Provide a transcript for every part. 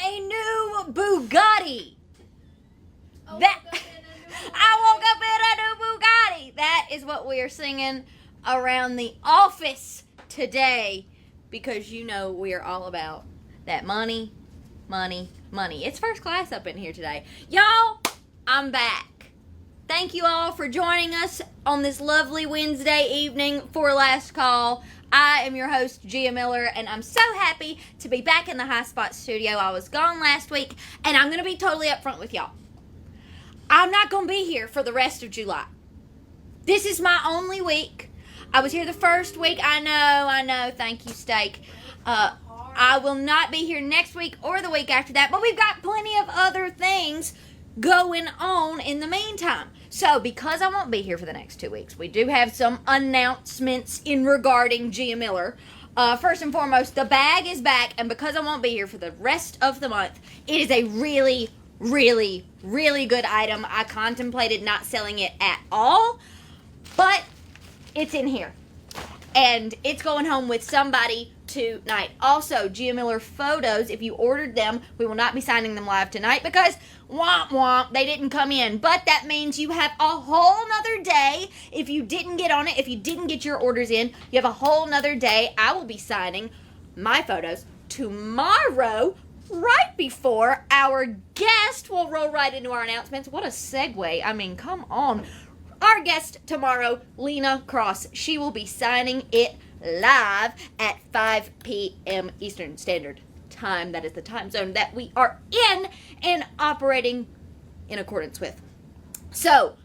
a new Bugatti. I woke up in a new Bugatti. That is what we are singing around the office today, because you know we are all about that money, money, money. It's first class up in here today. Y'all, I'm back. Thank you all for joining us on this lovely Wednesday evening for Last Call. I am your host, Gia Miller, and I'm so happy to be back in the High Spot studio. I was gone last week, and I'm going to be totally upfront with y'all. I'm not going to be here for the rest of July. This is my only week. I was here the first week. I know. Thank you, Steak. I will not be here next week or the week after that, but we've got plenty of other things going on in the meantime. So, because I won't be here for the next 2 weeks, we do have some announcements in regarding Gia Miller. First and foremost, the bag is back, and because I won't be here for the rest of the month, it is a really, really, really good item. I contemplated not selling it at all, but it's in here, and it's going home with somebody tonight. Also, Gia Miller Photos, if you ordered them, we will not be signing them live tonight because womp womp, they didn't come in. But that means you have a whole nother day. If you didn't get on it, if you didn't get your orders in, you have a whole nother day. I will be signing my photos tomorrow, right before our guest will roll right into our announcements. What a segue. I mean, come on. Our guest tomorrow, Lena Cross, she will be signing it live at 5 p.m. Eastern Standard Time. That is the time zone that we are in and operating in accordance with. So,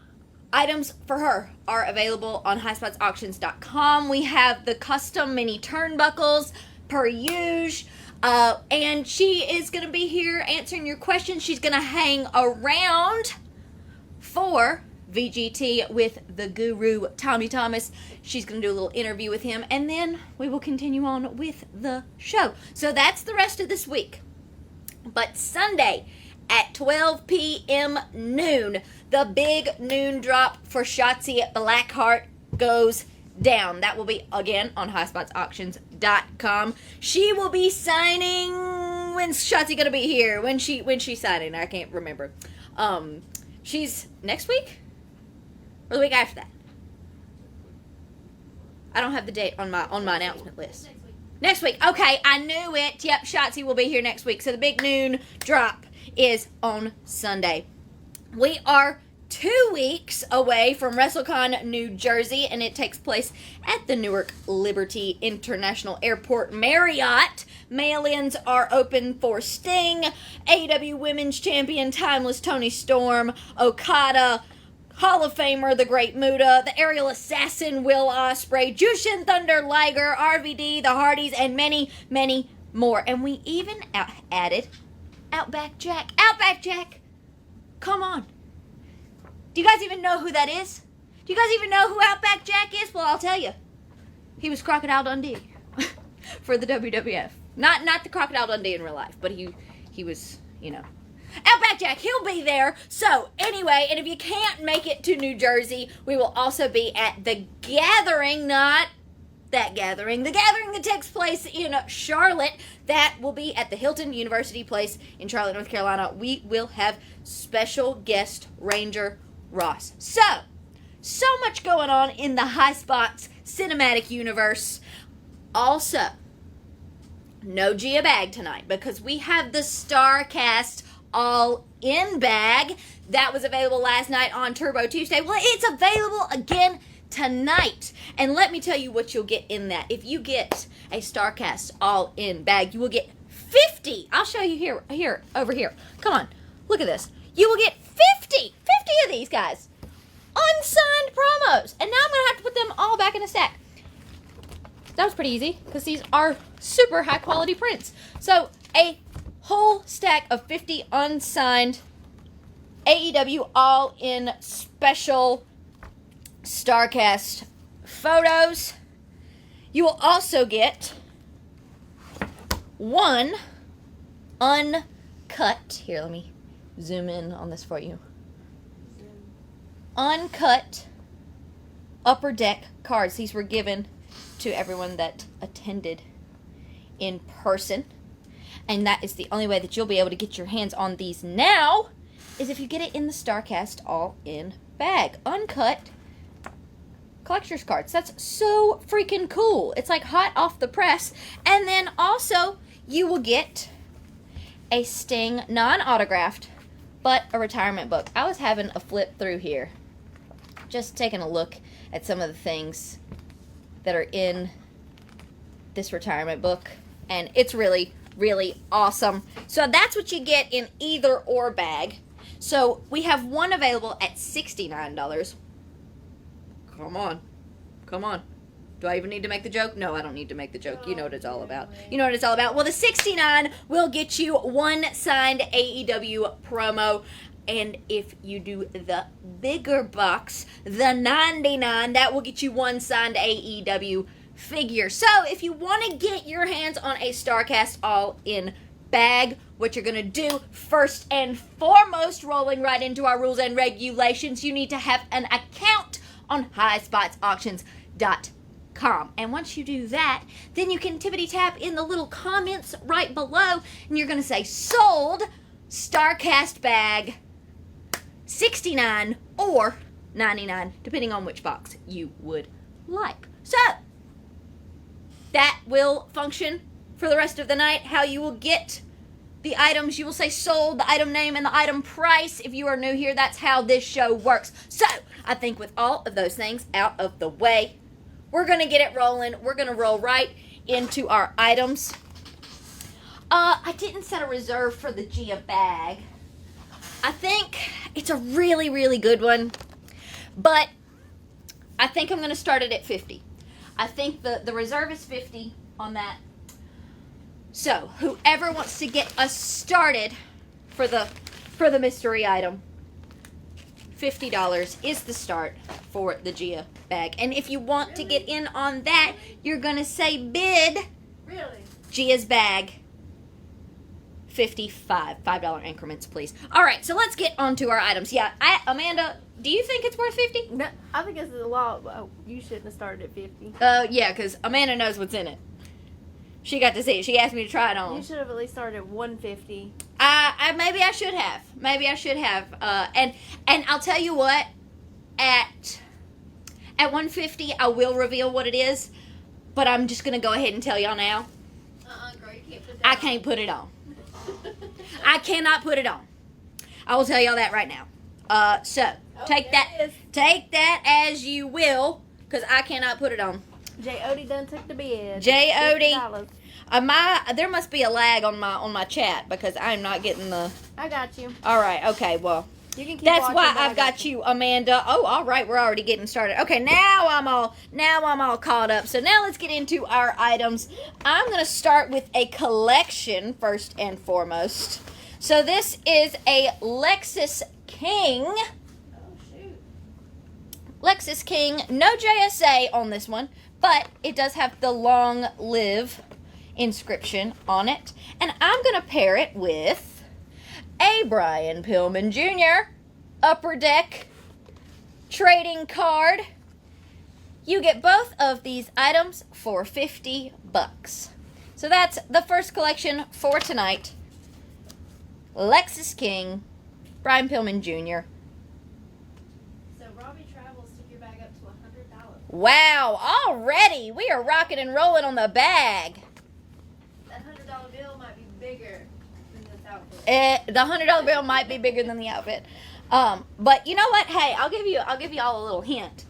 items for her are available on highspotsauctions.com. We have the custom mini turnbuckles per usual. And she is going to be here answering your questions. She's going to hang around for VGT with the guru, Tommy Thomas. She's going to do a little interview with him, and then we will continue on with the show. So that's the rest of this week. But Sunday at 12 p.m. noon, the big noon drop for Shotzi at Blackheart goes down. That will be, again, on highspotsauctions.com. She will be signing... When's Shotzi going to be here? When's she signing? I can't remember. She's next week? Or the week after that? I don't have the date on my announcement list. Next week. Okay, I knew it. Yep, Shotzi will be here next week. So the big noon drop is on Sunday. We are 2 weeks away from WrestleCon New Jersey, and it takes place at the Newark Liberty International Airport Marriott. Mail-ins are open for Sting, AEW Women's Champion Timeless Toni Storm, Okada, Hall of Famer The Great Muta, the Aerial Assassin Will Ospreay, Jushin Thunder Liger, RVD, the Hardies, and many, many more. And we even added Outback Jack. Outback Jack! Come on. Do you guys even know who that is? Do you guys even know who Outback Jack is? Well, I'll tell you. He was Crocodile Dundee for the WWF. Not the Crocodile Dundee in real life, but he was, you know. Outback Jack, he'll be there. So, anyway, and if you can't make it to New Jersey, we will also be at the gathering, not that gathering. The gathering that takes place in Charlotte, that will be at the Hilton University Place in Charlotte, North Carolina. We will have special guest Ranger Ross. So much going on in the High Spots cinematic universe. Also, no Gia Bag tonight because we have the StarCast all-in bag that was available last night on Turbo Tuesday. Well, it's available again tonight. And let me tell you what you'll get in that. If you get a StarCast all-in bag, you will get 50. I'll show you here, over here. Come on, look at this. You will get 50 of these guys. Unsigned promos. And now I'm going to have to put them all back in a stack. That was pretty easy because these are super high quality prints. So a whole stack of 50 unsigned AEW all-in special StarCast photos. You will also get one uncut. Here, let me zoom in on this for you. Uncut Upper Deck cards. These were given to everyone that attended in person. And that is the only way that you'll be able to get your hands on these now, is if you get it in the StarCast all-in bag. Uncut collector's cards. That's so freaking cool. It's like hot off the press. And then also, you will get a Sting non-autographed, but a retirement book. I was having a flip through here, just taking a look at some of the things that are in this retirement book, and it's really, really awesome. So that's what you get in either or bag. So we have one available at $69. Come on. Come on. Do I even need to make the joke? No, I don't need to make the joke. You know what it's all about. You know what it's all about. Well, the $69 will get you one signed AEW promo. And if you do the bigger box, the $99, that will get you one signed AEW figure. So if you want to get your hands on a StarCast all-in bag, what you're going to do first and foremost, rolling right into our rules and regulations, you need to have an account on highspotsauctions.com. And once you do that, then you can tippity tap in the little comments right below, and you're going to say sold StarCast bag $69 or $99, depending on which box you would like. So that will function for the rest of the night. How you will get the items, you will say sold, the item name, and the item price. If you are new here, that's how this show works. So I think with all of those things out of the way, we're going to get it rolling. We're going to roll right into our items. I didn't set a reserve for the Gia bag. I think it's a really, really good one, but I think I'm going to start it at 50. I think the reserve is 50 on that. So whoever wants to get us started for the mystery item, $50 is the start for the Gia bag. And if you want to get in on that, you're going to say bid Gia's bag $5 increments, please. All right, so let's get on to our items. Yeah, Amanda, do you think it's worth 50? No, I think it's a lot. Oh, you shouldn't have started at 50. Yeah, because Amanda knows what's in it. She got to see it. She asked me to try it on. You should have at least started at 150. Maybe I should have. And I'll tell you what, at 150, I will reveal what it is, but I'm just gonna go ahead and tell y'all now. Girl, you can't put that I can't put it on. I cannot put it on. I will tell y'all that right now. So take that as you will, because I cannot put it on. J. Odie done took the bid. J. Odie, there must be a lag on my chat because I'm not getting the. I got you. All right. Okay. Well, you can keep that's watching, why I've got you, Amanda. Oh, all right. We're already getting started. Okay. Now I'm all caught up. So now let's get into our items. I'm gonna start with a collection first and foremost. So this is a Lexus King. Oh shoot. Lexus King. No JSA on this one, but it does have the long live inscription on it. And I'm going to pair it with a Brian Pilman Jr. Upper Deck trading card. You get both of these items for $50. So that's the first collection for tonight. Lexus King, Brian Pilman Jr. So Robbie Travels took your bag up to $100. Wow, already we are rocking and rolling on the bag. That $100 bill might be bigger than this outfit. The $100 bill might be bigger than the outfit. But you know what? Hey, I'll give you all a little hint.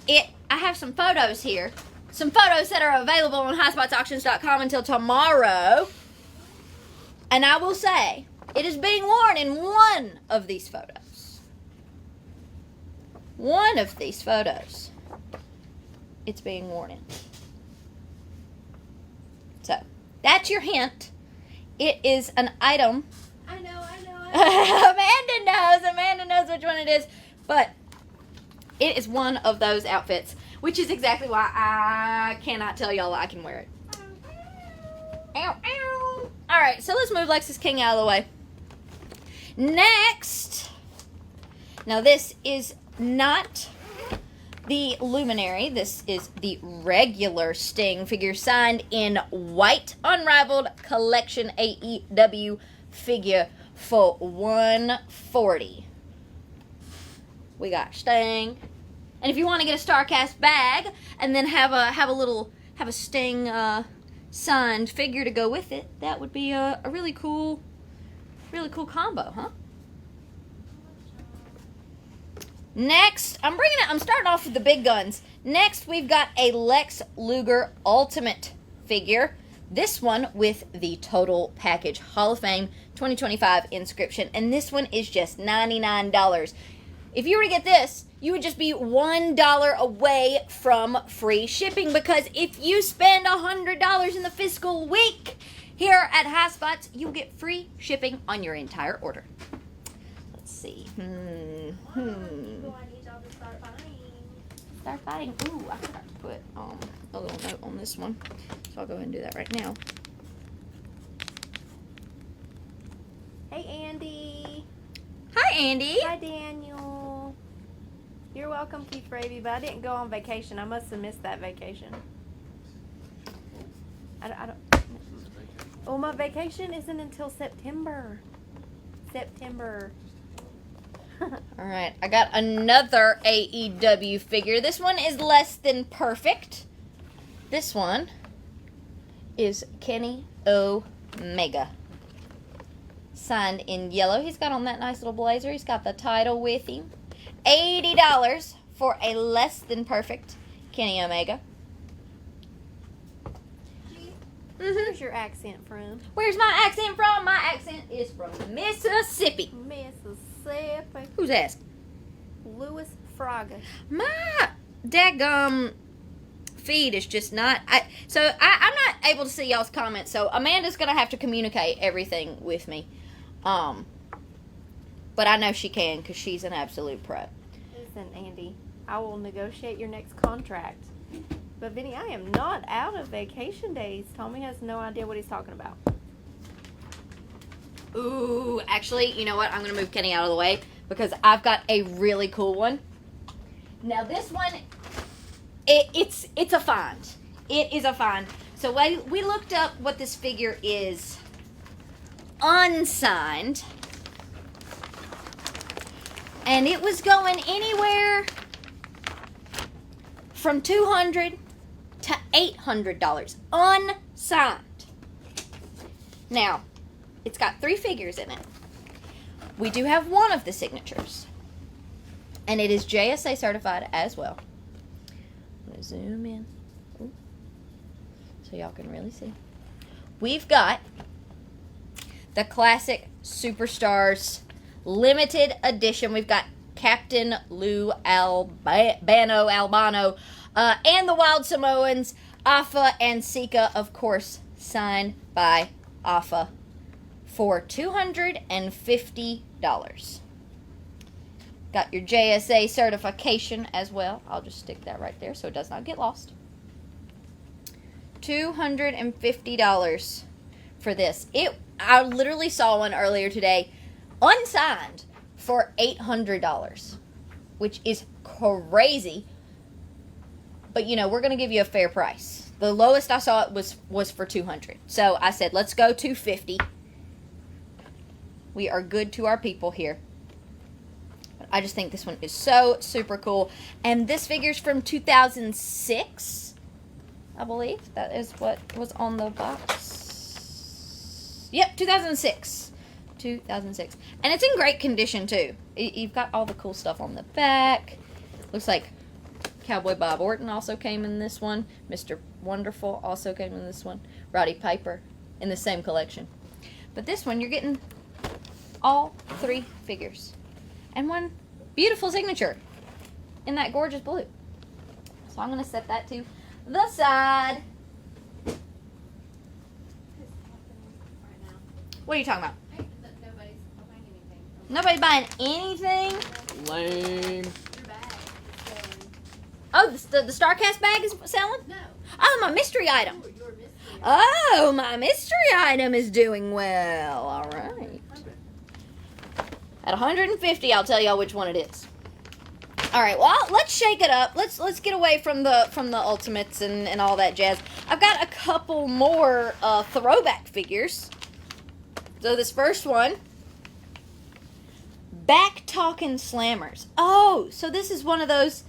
I have some photos here. Some photos that are available on highspotsauctions.com until tomorrow. And I will say, it is being worn in one of these photos. One of these photos. It's being worn in. So, that's your hint. It is an item. I know. Amanda knows which one it is. But it is one of those outfits, which is exactly why I cannot tell y'all I can wear it. Ow, ow. All right, so let's move Lexus King out of the way. Next, now this is not the Luminary. This is the regular Sting figure signed in white, unrivaled collection AEW figure for $140. We got Sting. And if you want to get a StarCast bag and then have a Sting signed figure to go with it, that would be a really cool combo, huh? Next, I'm starting off with the big guns. Next, we've got a Lex Luger Ultimate figure. This one with the Total Package Hall of Fame 2025 inscription. And this one is just $99. If you were to get this, you would just be $1 away from free shipping, because if you spend $100 in the fiscal week here at High Spots, you'll get free shipping on your entire order. Let's see. I need y'all to start buying. Start fighting. Ooh, I forgot to put a little note on this one, so I'll go ahead and do that right now. Hey, Andy. Hi, Andy. Hi, Daniel. You're welcome, Keith Raby, but I didn't go on vacation. I must have missed that vacation. I don't. Oh, my vacation isn't until September. All right, I got another AEW figure. This one is less than perfect. This one is Kenny Omega. Signed in yellow. He's got on that nice little blazer. He's got the title with him. $80 for a less than perfect Kenny Omega. Where's your accent from? Where's my accent from? My accent is from Mississippi. Mississippi. Who's asking? Louis Fraga. My daggum feed is just not. I'm not able to see y'all's comments, so Amanda's gonna have to communicate everything with me. But I know she can, because she's an absolute pro. Listen, Andy, I will negotiate your next contract. But Vinny, I am not out of vacation days. Tommy has no idea what he's talking about. Ooh, actually, you know what? I'm gonna move Kenny out of the way, because I've got a really cool one. Now this one, it's a find. It is a find. So we looked up what this figure is unsigned, and it was going anywhere from $200 to $800 unsigned. Now, it's got 3 figures in it. We do have one of the signatures, and it is JSA certified as well. I'm going to zoom in so y'all can really see. We've got the classic Superstars limited edition. We've got Captain Lou Albano, and the Wild Samoans, Afa and Sika, of course, signed by Afa for $250. Got your JSA certification as well. I'll just stick that right there so it does not get lost. $250 for this. I literally saw one earlier today, unsigned, for $800, which is crazy. But you know, we're gonna give you a fair price. The lowest I saw it was for $200. So I said, let's go $250. We are good to our people here. I just think this one is so super cool. And this figure's from 2006, I believe. That is what was on the box. Yep, 2006. 2006. And it's in great condition, too. You've got all the cool stuff on the back. Looks like Cowboy Bob Orton also came in this one. Mr. Wonderful also came in this one. Roddy Piper in the same collection. But this one, you're getting all 3 figures. And one beautiful signature in that gorgeous blue. So I'm going to set that to the side. What are you talking about? Nobody's buying anything? Lame. Oh, the StarCast bag is selling? No. Oh, my mystery item. Your mystery. Oh, my mystery item is doing well. All right. At $150, I'll tell y'all which one it is. All right, well, let's shake it up. Let's get away from the Ultimates and all that jazz. I've got a couple more throwback figures. So this first one, back talking slammers. Oh, so this is one of those.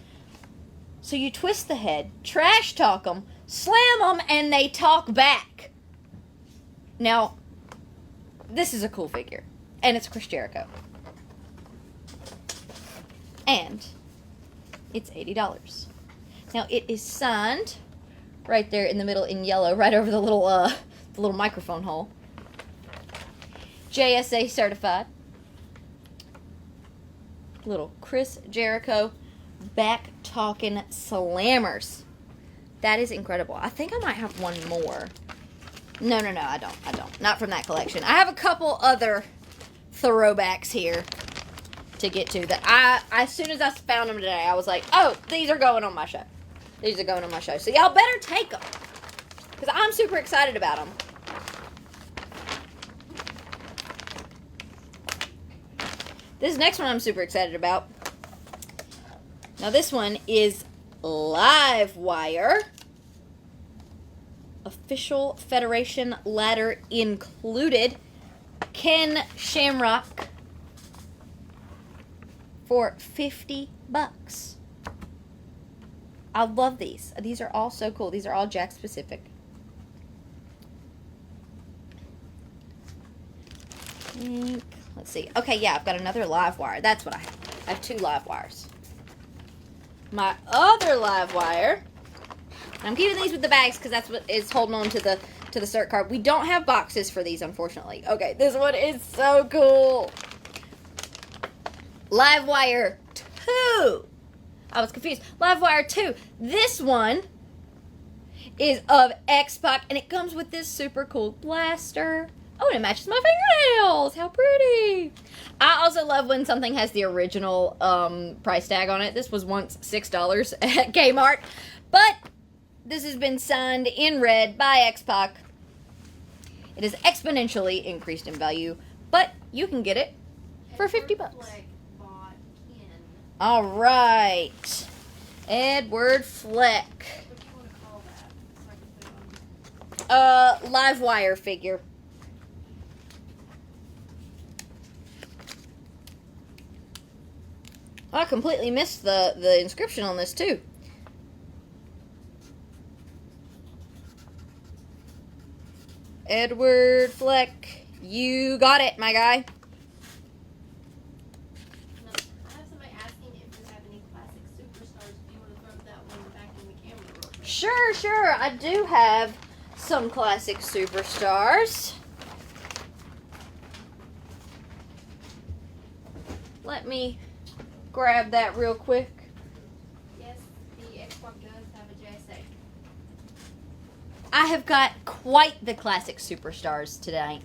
So you twist the head, trash talk them, slam them, and they talk back. Now, this is a cool figure, and it's Chris Jericho, and it's $80. Now it is signed right there in the middle in yellow, right over the little microphone hole. JSA certified. Little Chris Jericho back talking slammers. That is incredible. I think I might have one more. No, I don't. Not from that collection. I have a couple other throwbacks here to get to that as soon as I found them today, I was like, oh, these are going on my show. These are going on my show. So y'all better take them, because I'm super excited about them. This next one I'm super excited about. Now this one is Live Wire. Official Federation ladder included. Ken Shamrock for $50. I love these. These are all so cool. These are all Jack specific. Let's see. Okay, yeah, I've got another Live Wire. That's what I have. I have 2 Live Wires. My other Live Wire. I'm keeping these with the bags because that's what is holding on to the cert card. We don't have boxes for these, unfortunately. Okay, this one is so cool. Live Wire 2. I was confused. Live Wire 2. This one is of X-Pac, and it comes with this super cool blaster. Oh, and it matches my fingernails. How pretty. I also love when something has the original price tag on it. This was once $6 at Kmart, but this has been signed in red by X-Pac. It is exponentially increased in value, but you can get it for $50. All right. Edward Fleck. What do you want to call that? So I can put it on. Live Wire figure. I completely missed the inscription on this too. Edward Fleck, you got it, my guy. No, I have somebody asking if you have any classic superstars. Do you want to throw that one back in the camera real quick? Sure. I do have some classic superstars. Let me grab that real quick. Yes, the X-Pac does have a JSA. I have got quite the classic superstars today.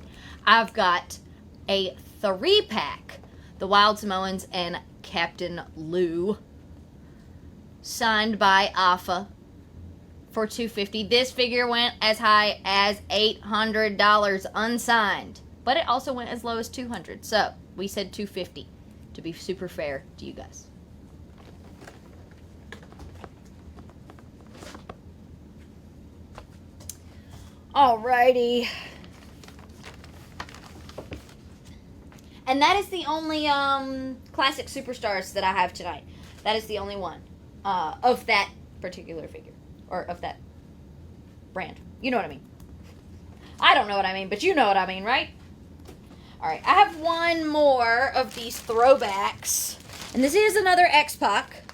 I've got a 3-pack, the Wild Samoans and Captain Lou, signed by Alpha for $250. This figure went as high as $800 unsigned, but it also went as low as $200. So we said $250 to be super fair to you guys. Alrighty. And that is the only classic superstars that I have tonight. That is the only one of that particular figure. Or of that brand. You know what I mean. I don't know what I mean, but you know what I mean, right? Alright, I have one more of these throwbacks. And this is another X-Pac.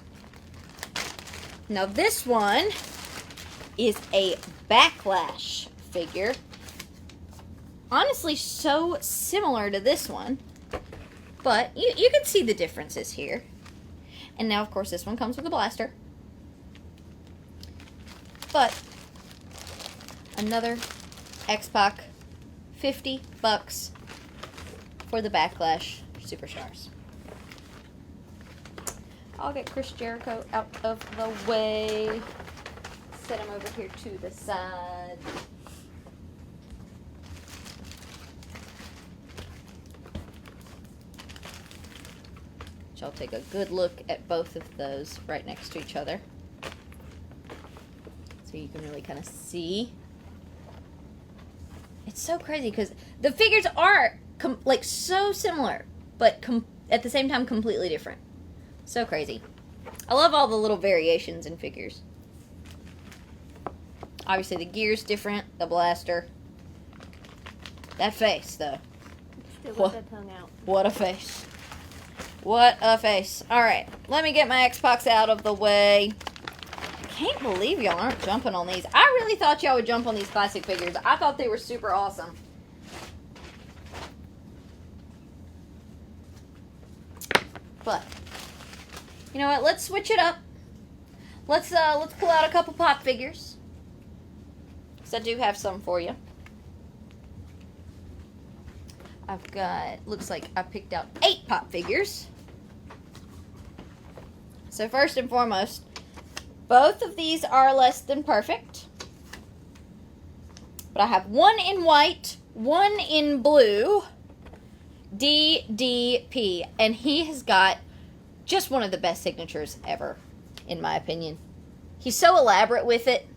Now this one is a Backlash figure. Honestly, so similar to this one. But you can see the differences here. And now, of course, this one comes with a blaster. But another X-Pac, $50 for the Backlash Superstars. I'll get Chris Jericho out of the way. Set him over here to the side. I'll take a good look at both of those right next to each other. So you can really kind of see. It's so crazy because the figures are like so similar, but at the same time completely different. So crazy. I love all the little variations in figures. Obviously the gear's different, the blaster. That face though. Still got that tongue out. What a face. What a face. Alright, let me get my X-Pacs out of the way. I can't believe y'all aren't jumping on these. I really thought y'all would jump on these classic figures. I thought they were super awesome. But, you know what? Let's switch it up. Let's pull out a couple pop figures. Because I do have some for you. I've got, looks like I picked out 8 pop figures. So first and foremost, both of these are less than perfect. But I have one in white, one in blue, DDP. And he has got just one of the best signatures ever, in my opinion. He's so elaborate with it.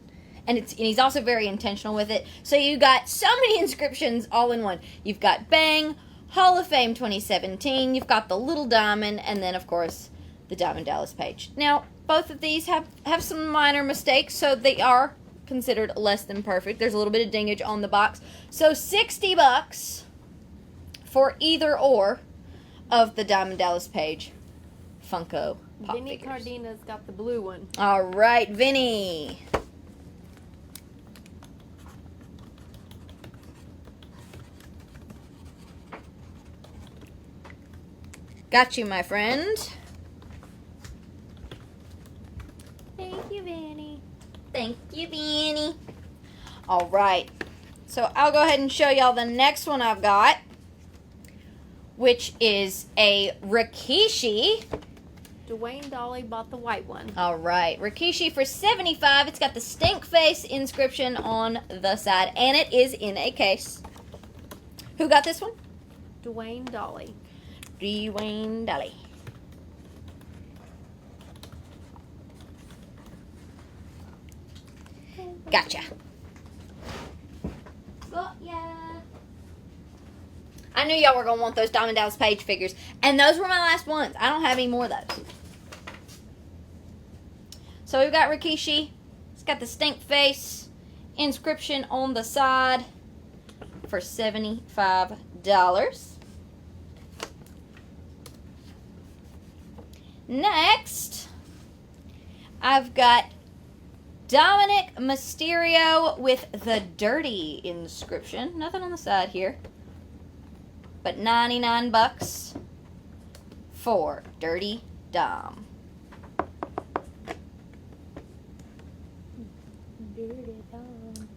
And he's also very intentional with it. So you got so many inscriptions all in one. You've got Bang, Hall of Fame 2017. You've got the little diamond. And then, of course, the Diamond Dallas Page. Now, both of these have some minor mistakes. So they are considered less than perfect. There's a little bit of dingage on the box. So $60 for either or of the Diamond Dallas Page Funko Pop Vinny figures. Cardina's got the blue one. All right, Vinny. Got you, my friend. Thank you, Vinny. Thank you, Vinny. All right. So I'll go ahead and show y'all the next one I've got, which is a Rikishi. Dwayne Dolly bought the white one. All right. Rikishi for $75. It's got the stink face inscription on the side, and it is in a case. Who got this one? Dwayne Dolly. Dwayne Dolly. Gotcha. Got ya. I knew y'all were going to want those Diamond Dallas Page figures. And those were my last ones. I don't have any more of those. So we've got Rikishi. It's got the stink face inscription on the side for $75. Next, I've got Dominic Mysterio with the dirty inscription. Nothing on the side here. But $99 for Dirty Dom. Dirty Dom.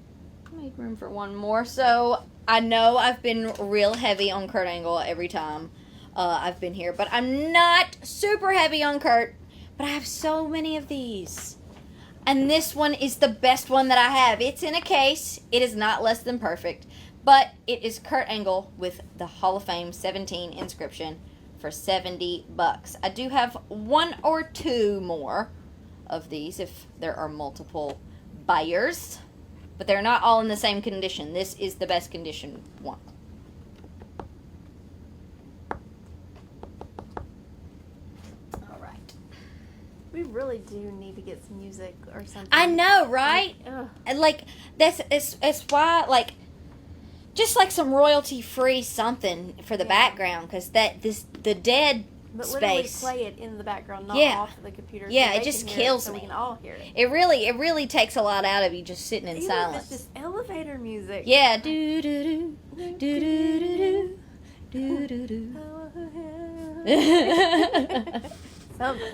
Make room for one more. So, I know I've been real heavy on Kurt Angle every time I've been here. But I'm not super heavy on Kurt. But I have so many of these. And this one is the best one that I have. It's in a case. It is not less than perfect. But it is Kurt Angle with the Hall of Fame 17 inscription for $70. I do have one or two more of these if there are multiple buyers. But they're not all in the same condition. This is the best condition one. All right. We really do need to get some music or something. I know, right? And like it's why like just like some royalty-free something for the background, because the dead but space. literally play it in the background, not off the computer. Yeah, so it just kills me. So we can all hear it. It really takes a lot out of you just sitting in Even silence. if it's just elevator music. Yeah, do do do do do do do do. Something.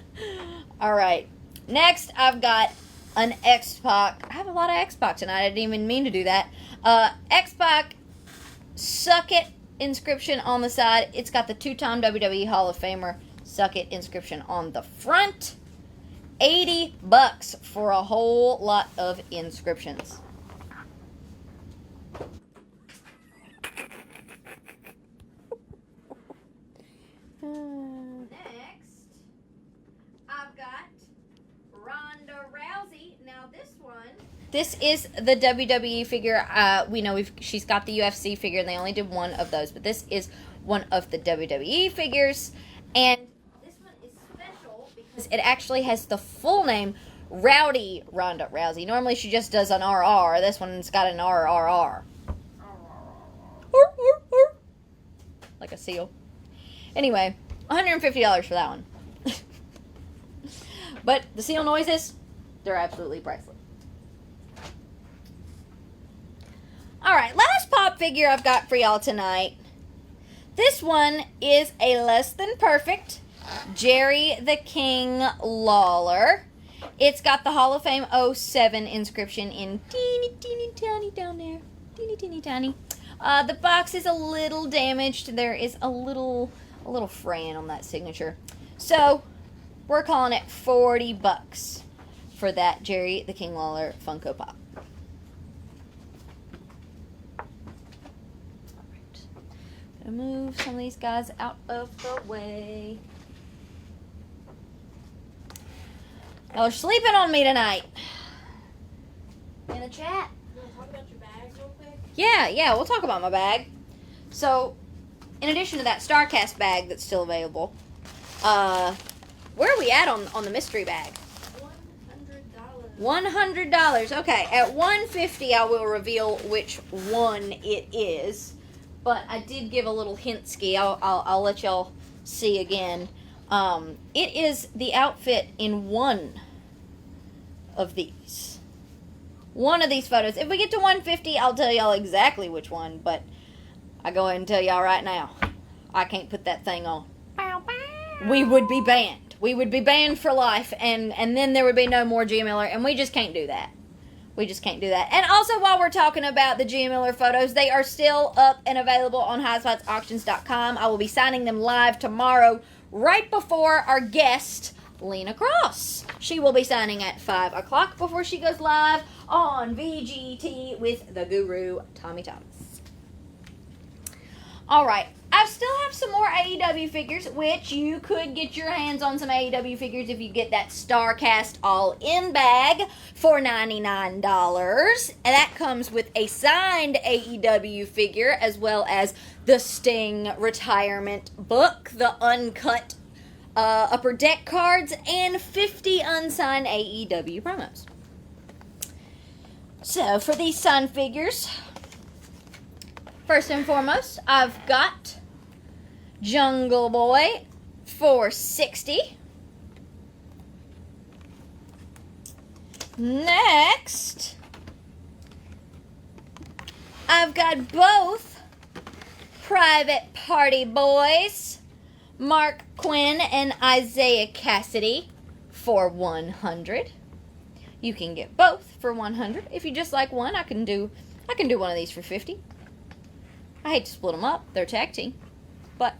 All right. Next, I've got an X-Pac. I have a lot of X-Pac tonight. I didn't even mean to do that. X-Pac Suck It inscription on the side. It's got the two-time WWE Hall of Famer Suck It inscription on the front. $80 for a whole lot of inscriptions. Next, This is the WWE figure. We know she's got the UFC figure, and they only did one of those. But this is one of the WWE figures. And this one is special because it actually has the full name, Rowdy Ronda Rousey. Normally she just does an RR. This one's got an RRR. Like a seal. Anyway, $150 for that one. But the seal noises, they're absolutely priceless. Alright, last pop figure I've got for y'all tonight. This one is a less than perfect Jerry the King Lawler. It's got the Hall of Fame 07 inscription in teeny tiny down there. Teeny tiny. The box is a little damaged. There is a little fraying on that signature. So, we're calling it $40 for that Jerry the King Lawler Funko Pop. Alright. Gonna move some of these guys out of the way. Y'all are sleeping on me tonight. In the chat. You want to talk about your bags real quick? Yeah, we'll talk about my bag. So, in addition to that StarCast bag that's still available, where are we at on the mystery bag? $100. $100. Okay, at $150 I will reveal which one it is. But I did give a little hint ski. I'll let y'all see again. It is the outfit in one of these. One of these photos. If we get to $150, I'll tell y'all exactly which one, but I go ahead and tell y'all right now, I can't put that thing on. We would be banned. We would be banned for life, and then there would be no more Gia Miller, and we just can't do that. We just can't do that. And also, while we're talking about the Gia Miller photos, they are still up and available on highspotsauctions.com. I will be signing them live tomorrow, right before our guest, Lena Cross. She will be signing at 5 o'clock before she goes live on VGT with the guru, Tommy Thomas. Alright, I still have some more AEW figures, which you could get your hands on some AEW figures if you get that StarCast all-in bag for $99. And that comes with a signed AEW figure, as well as the Sting retirement book, the uncut upper deck cards, and 50 unsigned AEW promos. So, for these signed figures, first and foremost, I've got Jungle Boy for $60. Next, I've got both Private Party Boys, Mark Quinn and Isaiah Cassidy, for $100. You can get both for $100. If you just like one, I can do one of these for $50. I hate to split them up. They're tag team. But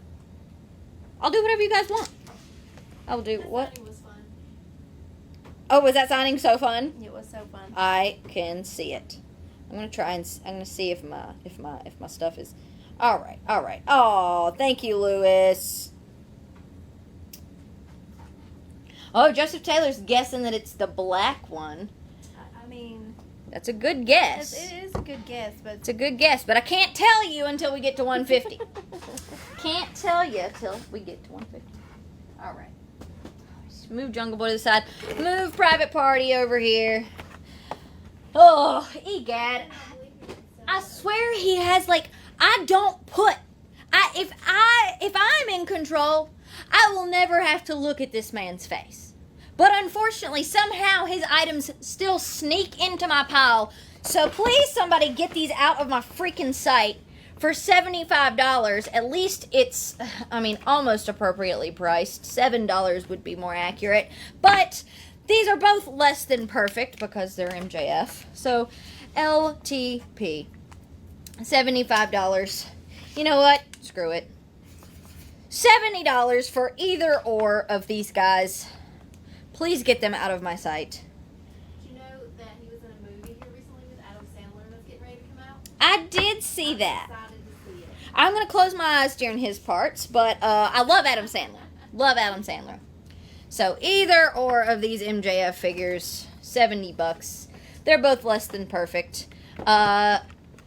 I'll do whatever you guys want. I'll do what? Was fun. Oh, was that signing so fun? It was so fun. I can see it. I'm gonna see if my stuff is all right. Oh, thank you, Lewis. Oh, Joseph Taylor's guessing that it's the black one. I mean, that's a good guess. It is a good guess, but It's a good guess, but I can't tell you until we get to 150. Can't tell you till we get to 150. All right. Just move Jungle Boy to the side. Move Private Party over here. Oh, egad. I swear he has if I'm in control, I will never have to look at this man's face. But unfortunately, somehow his items still sneak into my pile. So please, somebody get these out of my freaking sight for $75. At least it's, almost appropriately priced. $7 would be more accurate. But these are both less than perfect because they're MJF. So LTP. $75. You know what? Screw it. $70 for either or of these guys. Please get them out of my sight. Did you know that he was in a movie here recently with Adam Sandler that's getting ready to come out? I did see that. I'm excited to see it. I'm going to close my eyes during his parts, but I love Adam Sandler. Love Adam Sandler. So either or of these MJF figures, $70. They're both less than perfect. Not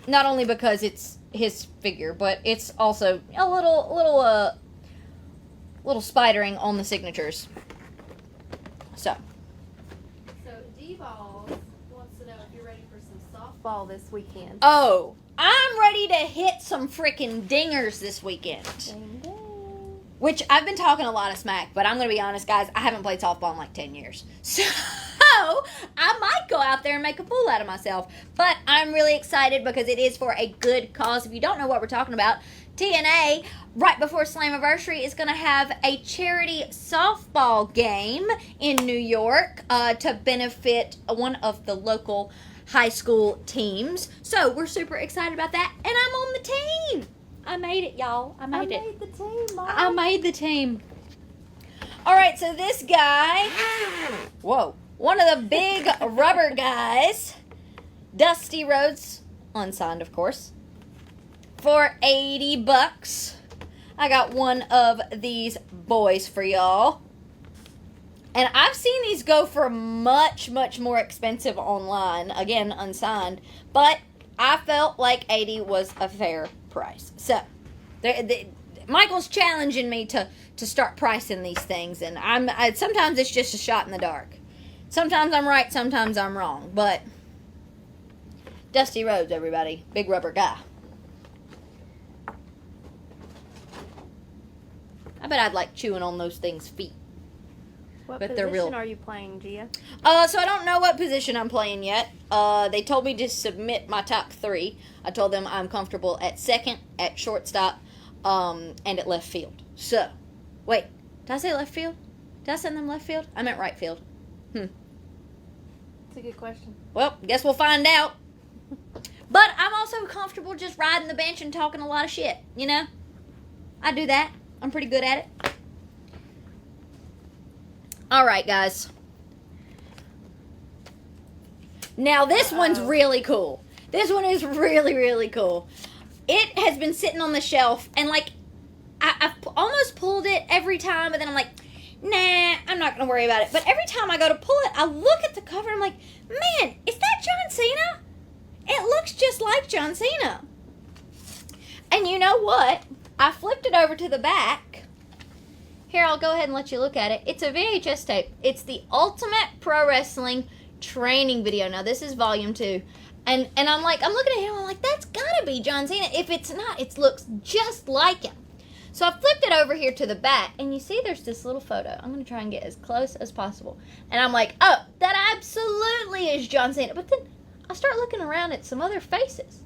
only because it's his figure, but it's also a little spidering on the signatures. So D-Balls wants to know if you're ready for some softball this weekend. Oh, I'm ready to hit some freaking dingers this weekend. Ding, ding. Which, I've been talking a lot of smack, but I'm going to be honest, guys, I haven't played softball in like 10 years. So, I might go out there and make a fool out of myself. But I'm really excited because it is for a good cause. If you don't know what we're talking about, TNA, right before Slammiversary, is going to have a charity softball game in New York to benefit one of the local high school teams. So, we're super excited about that, and I'm on the team. I made it, y'all. I made the team, Mom. I made the team. All right, so this guy, whoa, one of the big rubber guys, Dusty Rhodes, unsigned, of course, for $80. I got one of these boys for y'all. And I've seen these go for much, much more expensive online. Again, unsigned. But I felt like 80 was a fair price. So, Michael's challenging me to start pricing these things, and sometimes it's just a shot in the dark. Sometimes I'm right, sometimes I'm wrong, but Dusty Rhodes, everybody, big rubber guy. I bet I'd like chewing on those things' feet. What But position they're real. are you playing, Gia? So I don't know what position I'm playing yet. They told me to submit my top 3. I told them I'm comfortable at second, at shortstop, and at left field. So, wait, did I say left field? Did I send them left field? I meant right field. That's a good question. Well, guess we'll find out. But I'm also comfortable just riding the bench and talking a lot of shit, you know? I do that. I'm pretty good at it. All right, guys. Now, this one's really cool. This one is really, really cool. It has been sitting on the shelf, and, like, I've almost pulled it every time, but then I'm like, nah, I'm not going to worry about it. But every time I go to pull it, I look at the cover, and I'm like, man, is that John Cena? It looks just like John Cena. And you know what? I flipped it over to the back. Here, I'll go ahead and let you look at it. It's a VHS tape. It's the Ultimate Pro Wrestling training video. Now, this is volume 2. And I'm looking at him, I'm like, that's gotta be John Cena. If it's not, it looks just like him. So I flipped it over here to the back, and you see there's this little photo. I'm gonna try and get as close as possible. And I'm like, oh, that absolutely is John Cena. But then I start looking around at some other faces.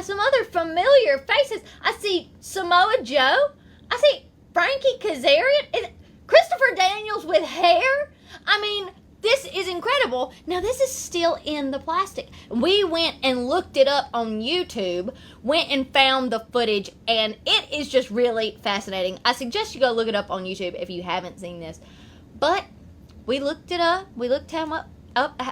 Some other familiar faces. I see Samoa Joe. I see Frankie Kazarian. Christopher Daniels with hair. I mean, this is incredible. Now, this is still in the plastic. We went and looked it up on YouTube, went and found the footage, and it is just really fascinating. I suggest you go look it up on YouTube if you haven't seen this. But we looked it up. We looked him up.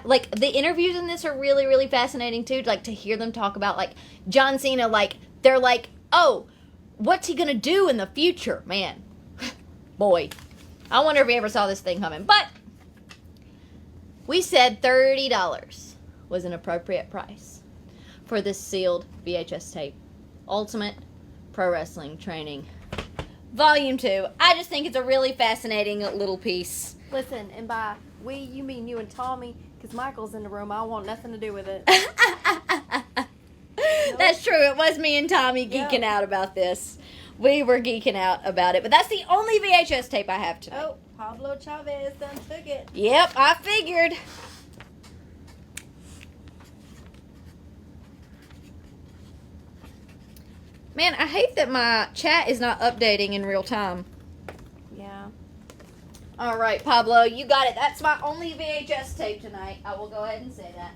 Like, the interviews in this are really, really fascinating, too. Like, to hear them talk about, like, John Cena, like, they're like, oh, what's he gonna do in the future? Man, boy, I wonder if he ever saw this thing coming. But we said $30 was an appropriate price for this sealed VHS tape. Ultimate Pro Wrestling Training, Volume 2. I just think it's a really fascinating little piece. Listen, and by we, you mean you and Tommy, because Michael's in the room. I want nothing to do with it. That's true. It was me and Tommy geeking out about this. We were geeking out about it. But that's the only VHS tape I have today. Oh, Pablo Chavez done took it. Yep, I figured. Man, I hate that my chat is not updating in real time. Yeah. All right, Pablo, you got it. That's my only VHS tape tonight. I will go ahead and say that.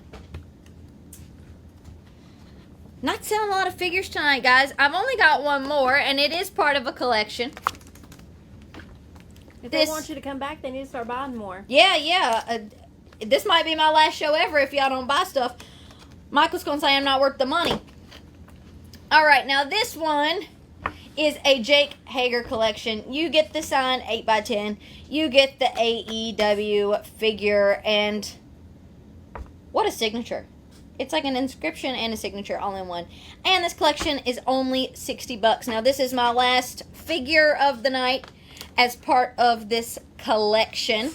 Not selling a lot of figures tonight, guys. I've only got one more, and it is part of a collection. If they want you to come back, they need to start buying more. Yeah. This might be my last show ever if y'all don't buy stuff. Michael's going to say I'm not worth the money. All right, now this one is a Jake Hager collection. You get the signed 8x10. You get the AEW figure, and What a signature. It's like an inscription and a signature all in one. And this collection is only $60. Now, this is my last figure of the night as part of this collection.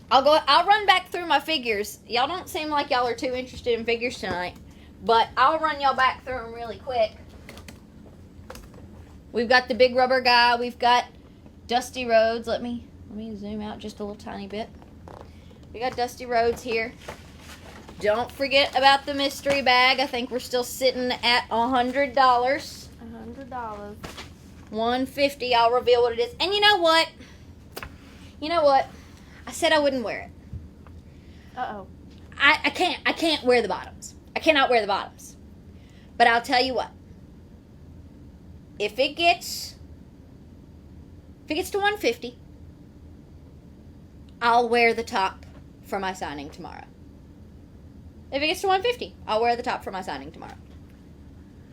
I'll run back through my figures. Y'all don't seem like y'all are too interested in figures tonight, but I'll run y'all back through them really quick. We've got the big rubber guy. We've got Dusty Rhodes. Let me zoom out just a little tiny bit. We got Dusty Rhodes here. Don't forget about the mystery bag. I think we're still sitting at $100. $100. $150. I'll reveal what it is. And you know what? I said I wouldn't wear it. Uh-oh. I can't wear the bottoms. I cannot wear the bottoms. But I'll tell you what. If it gets to 150, I'll wear the top for my signing tomorrow. If it gets to 150, I'll wear the top for my signing tomorrow.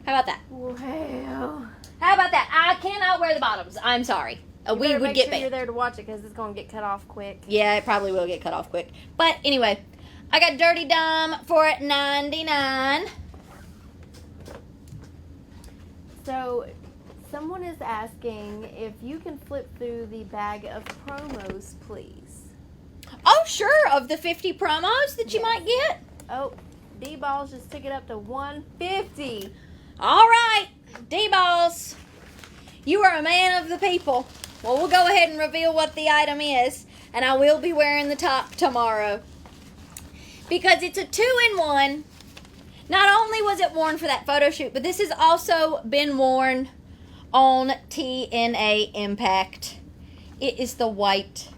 How about that? Well. How about that? I cannot wear the bottoms. I'm sorry. We would get banned. You're there to watch it because it's going to get cut off quick. Yeah, it probably will get cut off quick. But anyway, I got Dirty Dom for $99. So, someone is asking if you can flip through the bag of promos, please. Oh, sure. Of the 50 promos that you might get. Oh, D-Balls just took it up to $150. All right, D-Balls. You are a man of the people. Well, we'll go ahead and reveal what the item is. And I will be wearing the top tomorrow. Because it's a 2-in-1. Not only was it worn for that photo shoot, but this has also been worn on TNA Impact. It is the white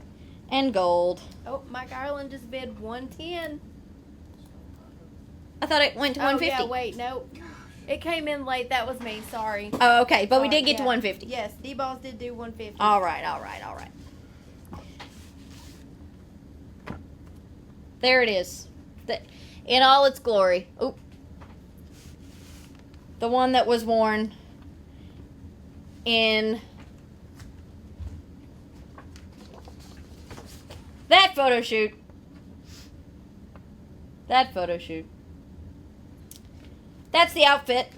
and gold. Oh, Mike Ireland just bid $110. I thought it went to $150. Yeah, wait, no. It came in late. That was me. Sorry. Oh, okay. But we did get to $150. Yes, D-Balls did do $150. All right. There it is. In all its glory. Oop. The one that was worn in that photo shoot. That's the outfit.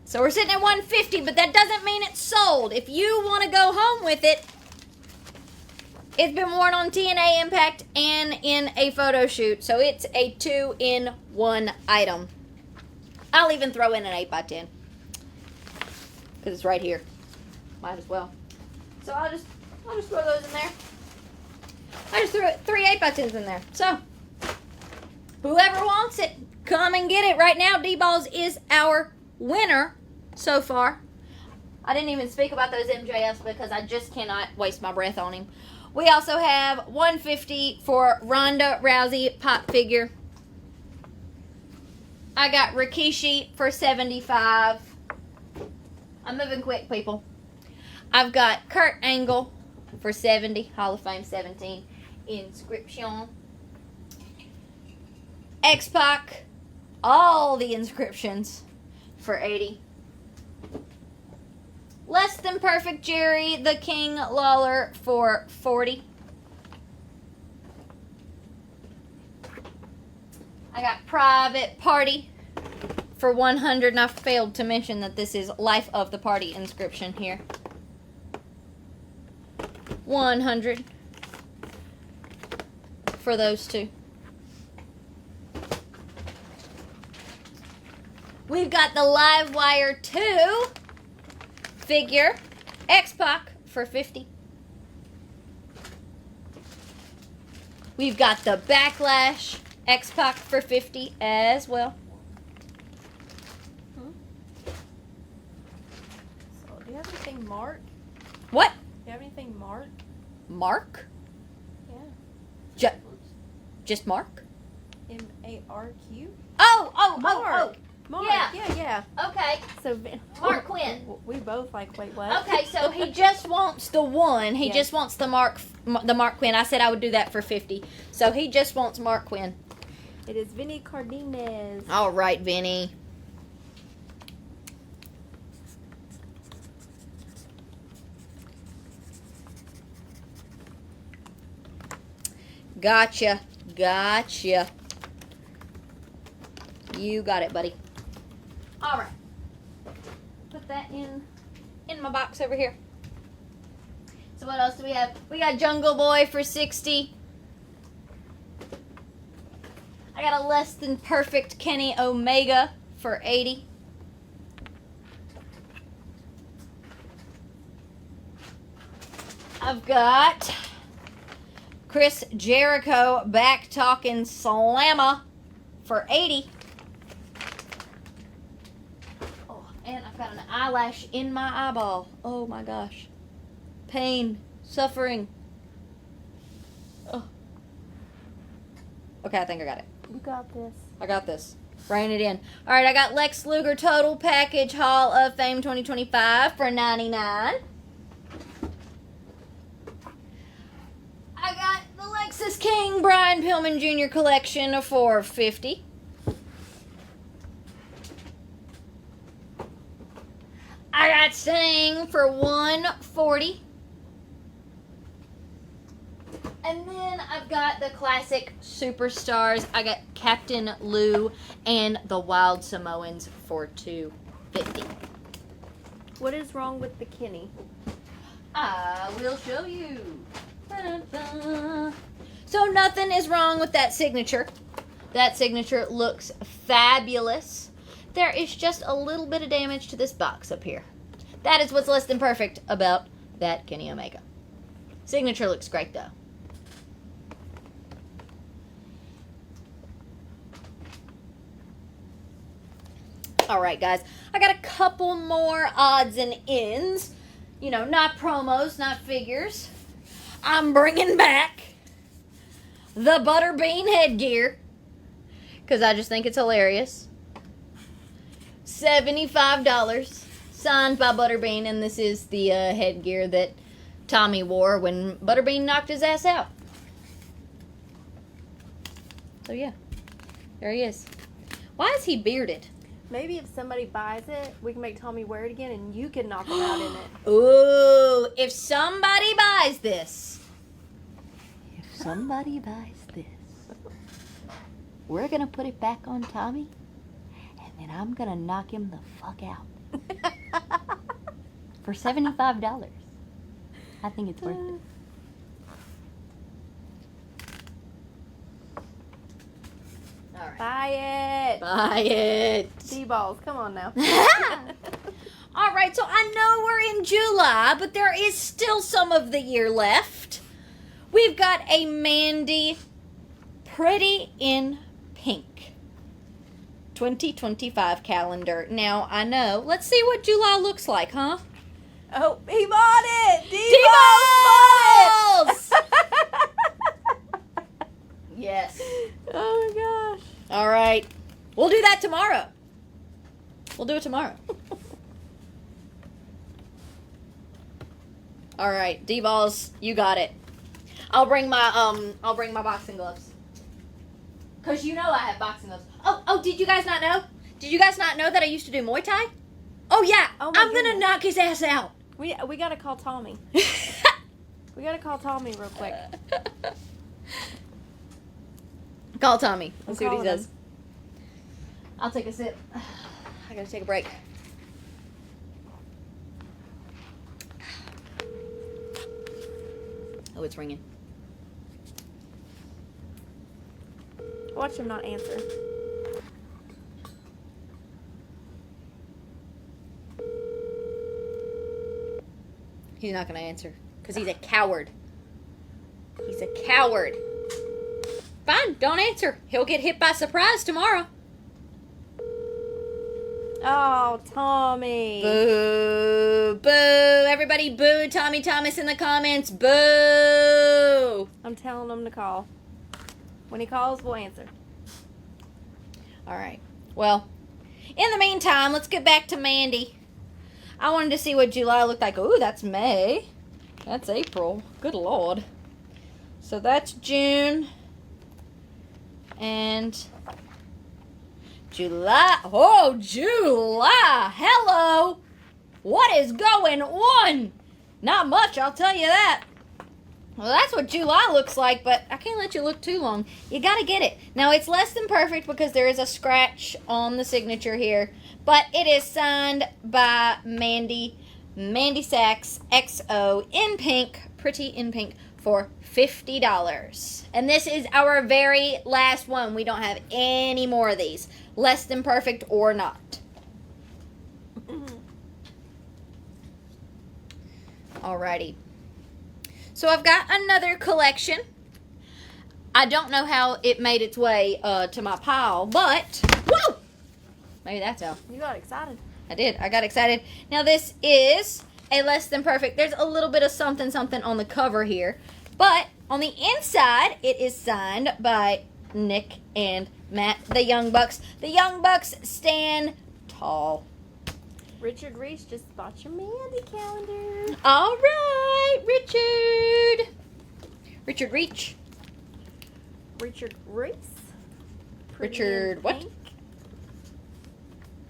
So we're sitting at $150, but that doesn't mean it's sold. If you want to go home with it, it's been worn on TNA Impact and in a photo shoot. So it's a 2-in-1 item. I'll even throw in an 8x10. Because it's right here. Might as well. So I'll just throw those in there. I just threw 3 8x10s in there. So, whoever wants it, come and get it. Right now, D-Balls is our winner so far. I didn't even speak about those MJFs because I just cannot waste my breath on him. We also have $150 for Ronda Rousey pop figure. I got Rikishi for $75. I'm moving quick, people. I've got Kurt Angle for $70. Hall of Fame 17. Inscription. X-Pac. All the inscriptions for $80. Less Than Perfect Jerry the King Lawler for $40. I got Private Party for $100, and I failed to mention that this is Life of the Party inscription here. $100 for those two. We've got the Livewire 2 figure, X-Pac for $50. We've got the Backlash X-Pac for $50 as well. So, do you have anything marked? What? Do you have anything marked? Mark? Yeah. Just Mark? M-A-R-Q? Oh. Mark. Yeah. Yeah. Okay. So Mark Quinn. We both like, wait, what? Okay, so he just wants the one. He Yes. just wants the Mark Quinn. I said I would do that for $50. So he just wants Mark Quinn. It is Vinny Cardenas. All right, Vinny. Gotcha. Gotcha. You got it, buddy. All right. Put that in my box over here. So what else do we have? We got Jungle Boy for 60. I got a less than perfect Kenny Omega for 80. I've got Chris Jericho back talking Slammer for 80. Oh, and I've got an eyelash in my eyeball. Oh my gosh. Pain, suffering. Oh. Okay, I think I got it. You got this. I got this. Rein it in. All right, I got Lex Luger Total Package Hall of Fame 2025 for 99. I got the Lexus King Brian Pilman Jr. collection for 50. I got Sting for 140. And then I've got the classic superstars. I got Captain Lou and the Wild Samoans for 250. What is wrong with the Kenny? I will show you. Ba-da-da. So nothing is wrong with that signature. That signature looks fabulous. There is just a little bit of damage to this box up here. That is what's less than perfect about that Kenny Omega. Signature looks great though. Alright guys, I got a couple more odds and ends. You know, not promos, not figures. I'm bringing back the Butterbean headgear because I just think it's hilarious. $75, signed by Butterbean, and this is the headgear that Tommy wore when Butterbean knocked his ass out. So yeah, there he is. Why is he bearded? Maybe if somebody buys it, we can make Tommy wear it again and you can knock him out in it. Ooh, if somebody buys this, we're going to put it back on Tommy, and then I'm going to knock him the fuck out. For $75. I think it's worth it. All right. Buy it. Buy it. D-balls, come on now. All right, so I know we're in July, but there is still some of the year left. We've got a Mandy Pretty in Pink 2025 calendar. Now, I know. Let's see what July looks like, huh? Oh, he bought it. D-balls! Yes. Oh my gosh. All right. We'll do that tomorrow. We'll do it tomorrow. All right, D-balls, you got it. I'll bring my boxing gloves. Cause you know I have boxing gloves. Oh, did you guys not know? Did you guys not know that I used to do Muay Thai? Oh yeah. Oh my I'm gonna knock his ass out. We gotta call Tommy. We gotta call Tommy real quick. Call Tommy. Let's see what he calling says. I'll take a sip. I gotta take a break. Oh, it's ringing. Watch him not answer. He's not gonna answer because he's a coward. He's a coward. Fine, don't answer. He'll get hit by surprise tomorrow. Oh, Tommy. Boo. Boo. Everybody boo Tommy Thomas in the comments. Boo. I'm telling him to call. When he calls, we'll answer. All right. Well, in the meantime, let's get back to Mandy. I wanted to see what July looked like. Ooh, that's May. That's April. Good Lord. So that's June. And July. Oh, July. Hello. What is going on? Not much, I'll tell you that. Well, that's what July looks like, but I can't let you look too long. You gotta get it. Now, it's less than perfect because there is a scratch on the signature here, but it is signed by Mandy Saxs XO in pink, pretty in pink, for $50. And this is our very last one. We don't have any more of these, less than perfect or not. Alrighty. So I've got another collection. I don't know how it made its way to my pile, but whoa! Maybe that's how. You got excited. I did. I got excited. Now this is a less than perfect. There's a little bit of something on the cover here, but on the inside it is signed by Nick and Matt, the Young Bucks. The Young Bucks stand tall. Richard Reese just bought your Mandy calendar. All right, Richard. Richard Reach. Richard Reese. Richard what? Pink.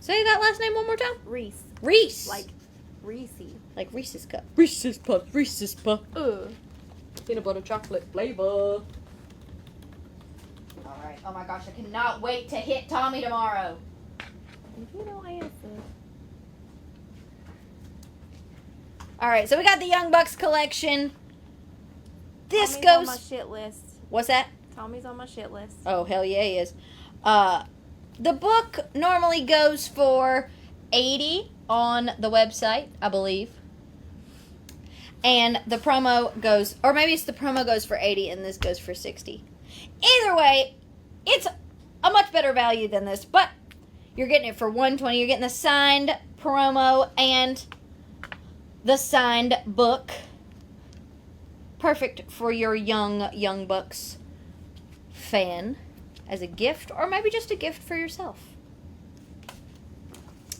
Say that last name one more time. Reese. Reese. Like Reese. Like Reese's cup. Reese's puff. Reese's puff. Peanut butter chocolate flavor. All right. Oh my gosh, I cannot wait to hit Tommy tomorrow. If you don't answer. All right, so we got the Young Bucks collection. This Tommy's goes on my shit list. What's that? Tommy's on my shit list. Oh, hell yeah, he is. The book normally goes for $80 on the website, I believe. And the promo goes, or maybe it's the promo goes for $80 and this goes for $60. Either way, it's a much better value than this, but you're getting it for $120. You're getting the signed promo and the signed book. Perfect for your Young Bucks fan as a gift, or maybe just a gift for yourself.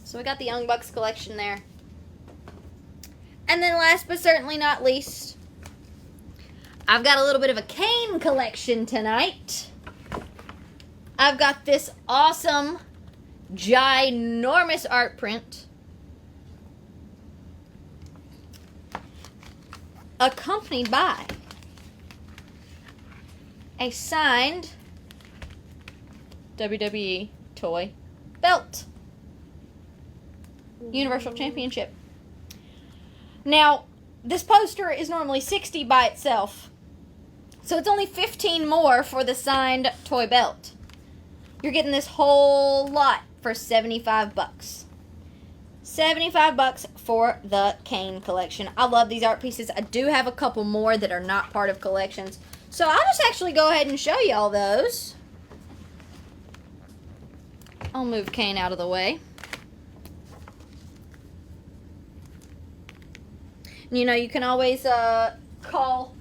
So we got the Young Bucks collection there. And then last but certainly not least, I've got a little bit of a Kane collection tonight. I've got this awesome, ginormous art print, accompanied by a signed WWE toy belt. Universal Championship. Now, this poster is normally $60 by itself, so it's only $15 more for the signed toy belt. You're getting this whole lot for $75. $75 for the Kane collection. I love these art pieces. I do have a couple more that are not part of collections, so I'll just actually go ahead and show y'all those. I'll move Kane out of the way. You know, you can always call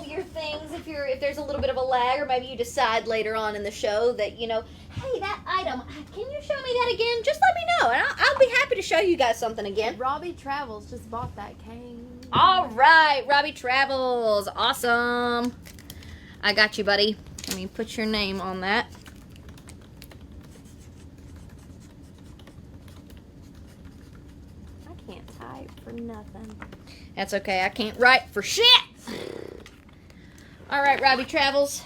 your things if there's a little bit of a lag, or maybe you decide later on in the show that, you know, hey, that item, can you show me that again? Just let me know, and I'll be happy to show you guys something again. Robbie Travels just bought that Kane. All right, Robbie Travels, awesome. I got you, buddy. Let me put your name on that. I can't type for nothing. That's okay. I can't write for shit. All right, Robbie Travels.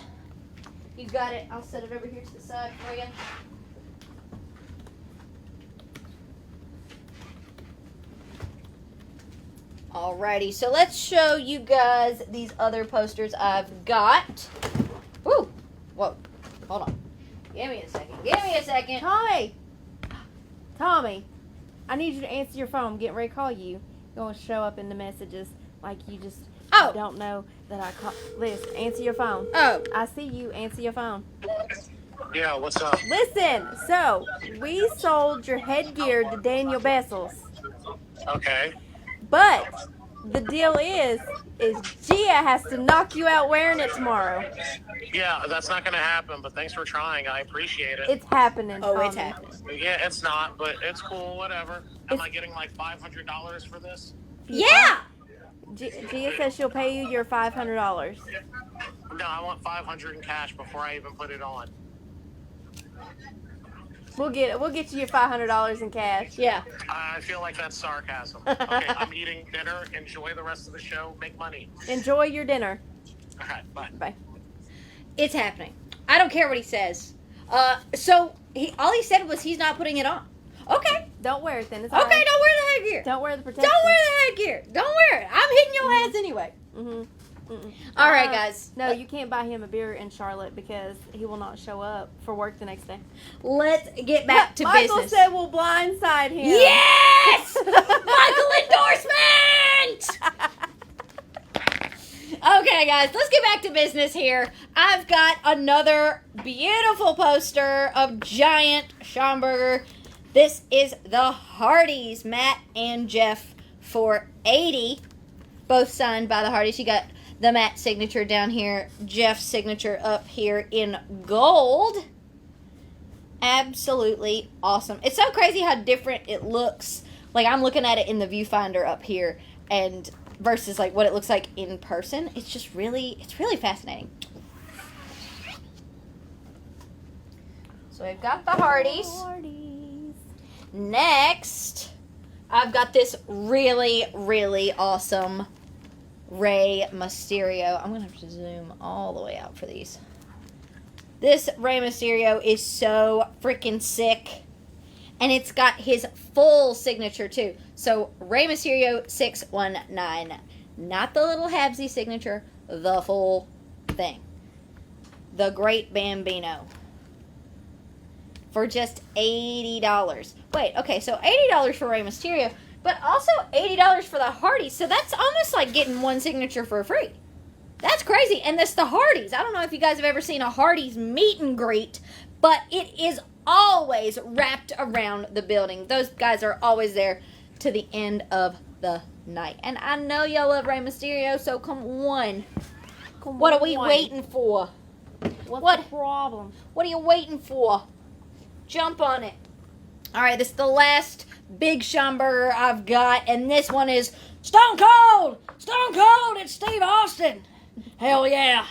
You got it. I'll set it over here to the side for you. Alrighty, so let's show you guys these other posters I've got. Woo! Whoa. Hold on. Give me a second. Give me a second. Tommy, I need you to answer your phone. I'm getting ready to call you. You're going to show up in the messages like you just don't know that I call. Liz, answer your phone. Oh. I see you. Answer your phone. Yeah, what's up? Listen, so we sold your headgear to Daniel Bessels. Okay. But the deal is Gia has to knock you out wearing it tomorrow. Yeah, that's not going to happen, but thanks for trying. I appreciate it. It's happening, Oh, Tommy. it's happening. Yeah, it's not, but it's cool, whatever. Am I getting like $500 for this? Yeah! Gia says she'll pay you your $500. No, I want $500 in cash before I even put it on. We'll get you your $500 in cash. Yeah. I feel like that's sarcasm. Okay, I'm eating dinner. Enjoy the rest of the show. Make money. Enjoy your dinner. All right, bye. Bye. It's happening. I don't care what he says. So all he said was he's not putting it on. Okay. Don't wear it then. It's Okay, all right. don't wear the headgear. Don't wear the protection. Don't wear the headgear. Don't wear it. I'm hitting your ass anyway. All right, guys. No, you can't buy him a beer in Charlotte because he will not show up for work the next day. Let's get back to Michael business. said we'll blindside him. Yes! Michael endorsement! Okay, guys, let's get back to business here. I've got another beautiful poster of giant Shamburger. This is the Hardies, Matt and Jeff, for $80. Both signed by the Hardies. You got the Matt signature down here, Jeff's signature up here in gold. Absolutely awesome. It's so crazy how different it looks. Like, I'm looking at it in the viewfinder up here and versus like what it looks like in person. It's really fascinating. So we've got the Hardies. Next, I've got this really, really awesome Rey Mysterio. I'm going to have to zoom all the way out for these. This Rey Mysterio is so freaking sick. And it's got his full signature, too. So, Rey Mysterio 619. Not the little Habsy signature. The full thing. The Great Bambino. For just $80. Wait, okay, so $80 for Rey Mysterio. But also $80 for the Hardies. So that's almost like getting one signature for free. That's crazy. And that's the Hardies. I don't know if you guys have ever seen a Hardies meet and greet, but it is always wrapped around the building. Those guys are always there to the end of the night. And I know y'all love Rey Mysterio, so come on. What are we waiting for? What's the problem? What are you waiting for? Jump on it. All right, this is the last big Shamburger I've got, and this one is Stone Cold! Stone Cold! It's Steve Austin! Hell yeah!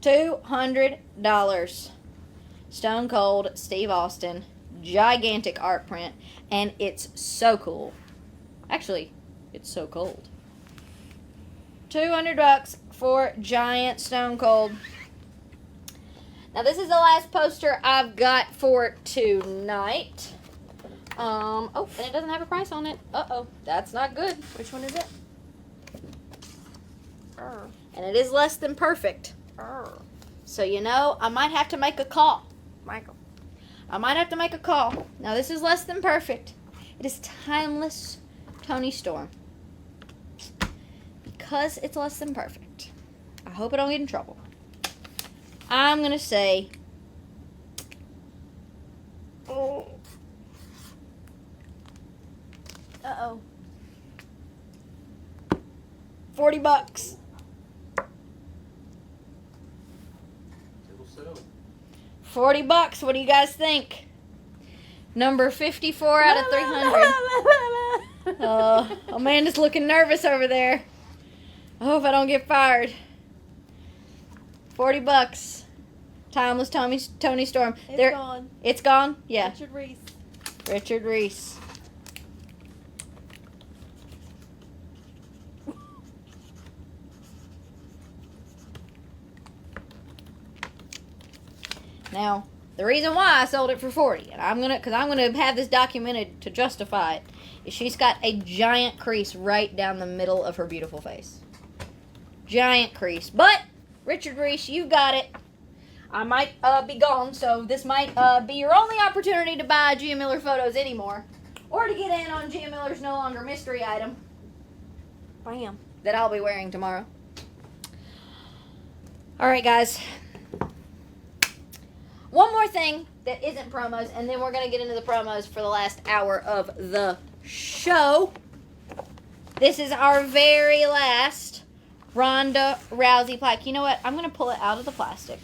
$200. Stone Cold Steve Austin. Gigantic art print, and it's so cool. Actually, it's so cold. $200 for giant Stone Cold. Now, this is the last poster I've got for tonight. Oh, and it doesn't have a price on it. Uh-oh, that's not good. Which one is it? And it is less than perfect. So, you know, I might have to make a call. Michael. I might have to make a call. Now, this is less than perfect. It is Timeless Tony Storm. Because it's less than perfect, I hope I don't get in trouble. I'm going to say... Uh-oh. $40. $40. What do you guys think? Number 54 out of 300. Amanda's looking nervous over there. I hope I don't get fired. $40. Timeless Tony Storm. It's gone. It's gone? Yeah. Richard Reese. Richard Reese. Now, the reason why I sold it for $40, and because I'm gonna have this documented to justify it, is she's got a giant crease right down the middle of her beautiful face. Giant crease. But, Richard Reese, you got it. I might be gone, so this might be your only opportunity to buy Gia Miller Photos anymore. Or to get in on Gia Miller's No Longer Mystery item. Bam. That I'll be wearing tomorrow. Alright, guys. One more thing that isn't promos, and then we're going to get into the promos for the last hour of the show. This is our very last Ronda Rousey plaque. You know what? I'm going to pull it out of the plastic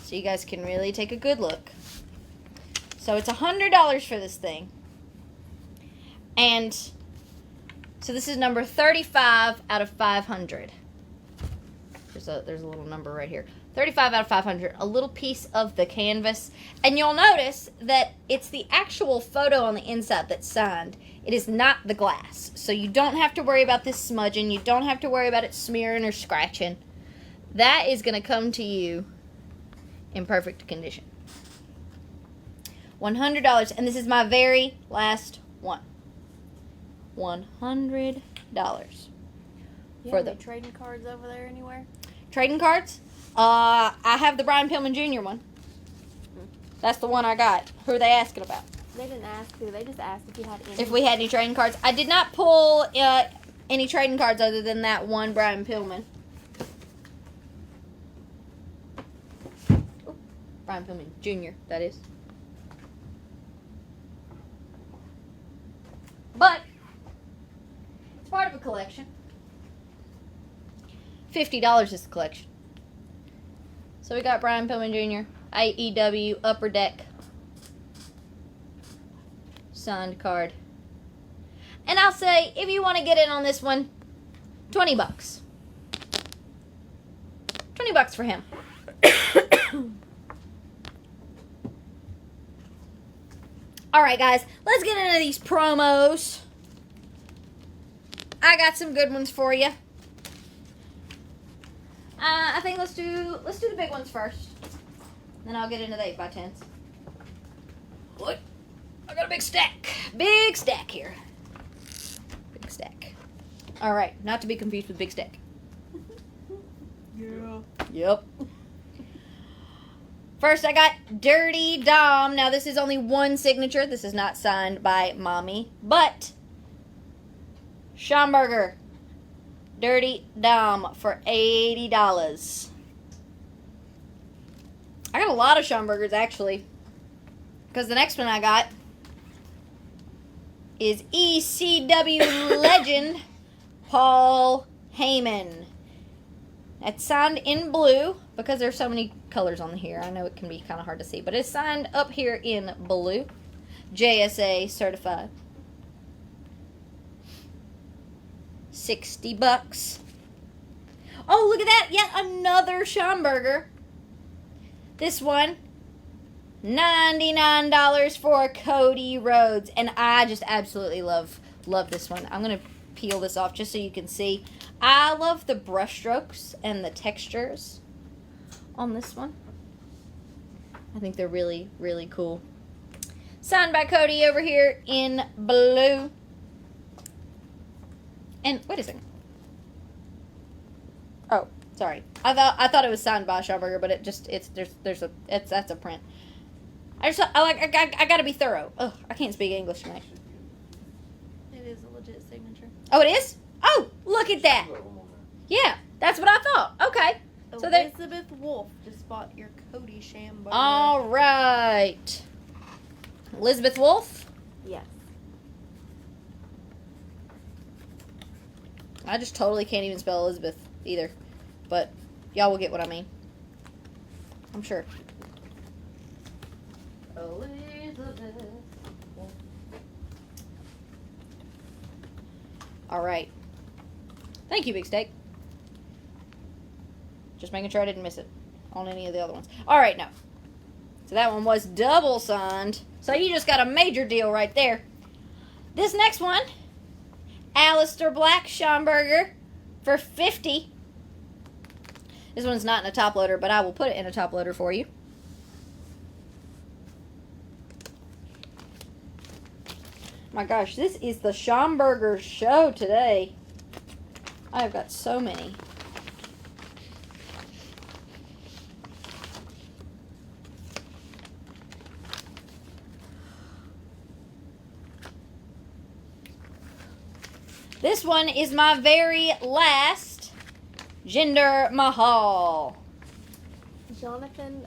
so you guys can really take a good look. So it's $100 for this thing. And so this is number 35 out of 500. there's a little number right here. 35 out of 500. A little piece of the canvas. And you'll notice that it's the actual photo on the inside that's signed. It is not the glass. So you don't have to worry about this smudging. You don't have to worry about it smearing or scratching. That is going to come to you in perfect condition. $100. And this is my very last one. $100. You For have the any trading cards over there anywhere? trading cards. I have the Brian Pilman Jr. one. That's the one I got. Who are they asking about? They didn't ask who. They just asked if you had any. If we had any trading cards. I did not pull any trading cards other than that one Brian Pillman. Ooh, Brian Pillman Jr., that is. But it's part of a collection. $50 is the collection. So we got Brian Pilman Jr., AEW Upper Deck signed card. And I'll say, if you want to get in on this one, $20. $20 for him. Alright guys, let's get into these promos. I got some good ones for you. I think let's do the big ones first. Then I'll get into the 8x10s. What? I got a big stack. Big stack here. Big stack. Alright, not to be confused with Big Stack. Yeah. Yep. First, I got Dirty Dom. Now, this is only one signature. This is not signed by Mommy. But, Shamburger. Dirty Dom for $80. I got a lot of Shamburgers, actually. Because the next one I got is ECW legend Paul Heyman. It's signed in blue because there's so many colors on here. I know it can be kind of hard to see, but it's signed up here in blue. JSA certified. $60. Oh, look at that. Yet another Shamburger. This one, $99 for Cody Rhodes. And I just absolutely love this one. I'm going to peel this off just so you can see. I love the brush strokes and the textures on this one. I think they're really, really cool. Signed by Cody over here in blue. And wait a second. Oh, sorry. I thought it was signed by Shamburger, but that's a print. I gotta be thorough. Oh, I can't speak English tonight. It is a legit signature. Oh, it is? Oh, look at that. Yeah, that's what I thought. Okay. So Elizabeth Wolf just bought your Cody Shamburger. All right. Elizabeth Wolf. Yes. I just totally can't even spell Elizabeth either. But y'all will get what I mean. I'm sure. Elizabeth Wolf. All right. Thank you, Big Steak. Just making sure I didn't miss it on any of the other ones. All right, now. So that one was double signed. So you just got a major deal right there. This next one, Aleister Black Shamburger for $50. This one's not in a top loader, but I will put it in a top loader for you. My gosh, this is the Shamburger show today. I've got so many. This one is my very last Jinder Mahal. Jonathan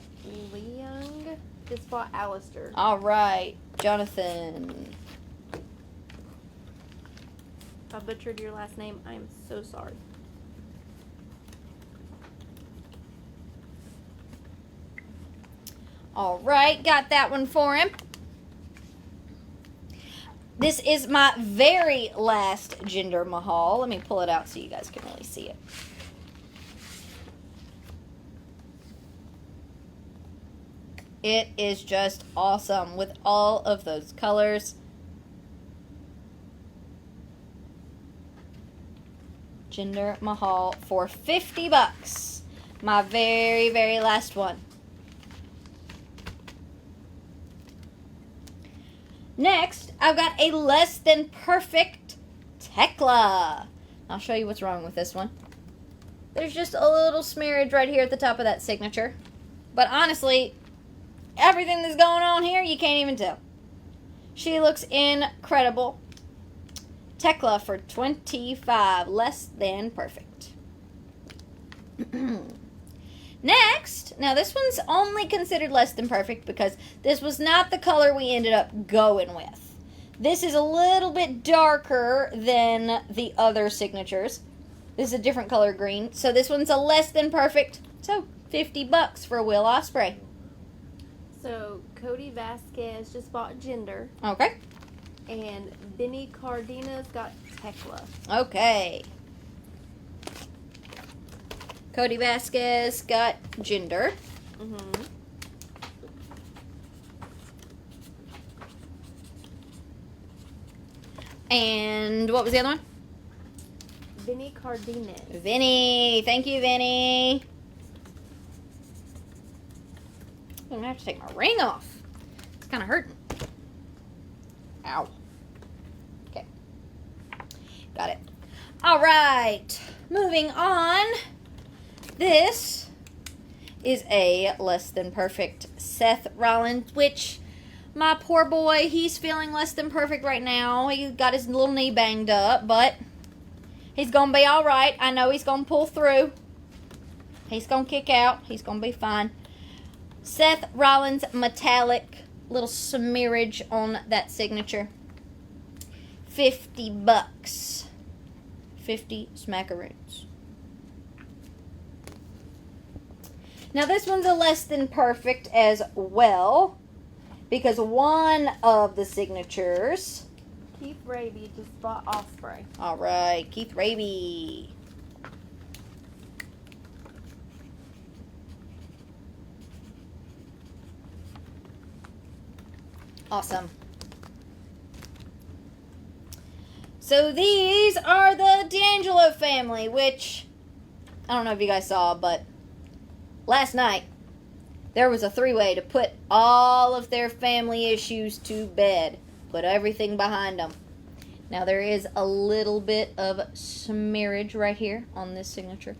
Leung just bought Aleister. All right, Jonathan. If I butchered your last name, I am so sorry. All right, got that one for him. This is my very last Jinder Mahal. Let me pull it out so you guys can really see it. It is just awesome with all of those colors. Jinder Mahal for $50. My very, very last one. Next, I've got a less than perfect Tekla. I'll show you what's wrong with this one. There's just a little smearage right here at the top of that signature. But honestly, everything that's going on here, you can't even tell. She looks incredible. Tekla for $25, less than perfect. Next, now this one's only considered less than perfect because this was not the color we ended up going with. This is a little bit darker than the other signatures. This is a different color green. So this one's a less than perfect. So $50 for Will Ospreay. So Cody Vasquez just bought Jinder. Okay. And Benny Cardina's got Tekla. Okay. Cody Vasquez got Jinder. Mm-hmm. And what was the other one? Vinny Cardenas. Vinny. Thank you, Vinny. I'm going to have to take my ring off. It's kind of hurting. Ow. Okay. Got it. All right. Moving on. This is a less than perfect Seth Rollins, which my poor boy, he's feeling less than perfect right now. He got his little knee banged up, but he's going to be all right. I know he's going to pull through. He's going to kick out. He's going to be fine. Seth Rollins metallic, little smearage on that signature. $50. 50 smackaroons. Now this one's a less than perfect as well, because one of the signatures. Keith Raby just bought Ospreay. All right, Keith Raby. Awesome. So these are the D'Angelo family, which I don't know if you guys saw, but last night there was a three-way to put all of their family issues to bed. Put everything behind them. Now there is a little bit of smearage right here on this signature.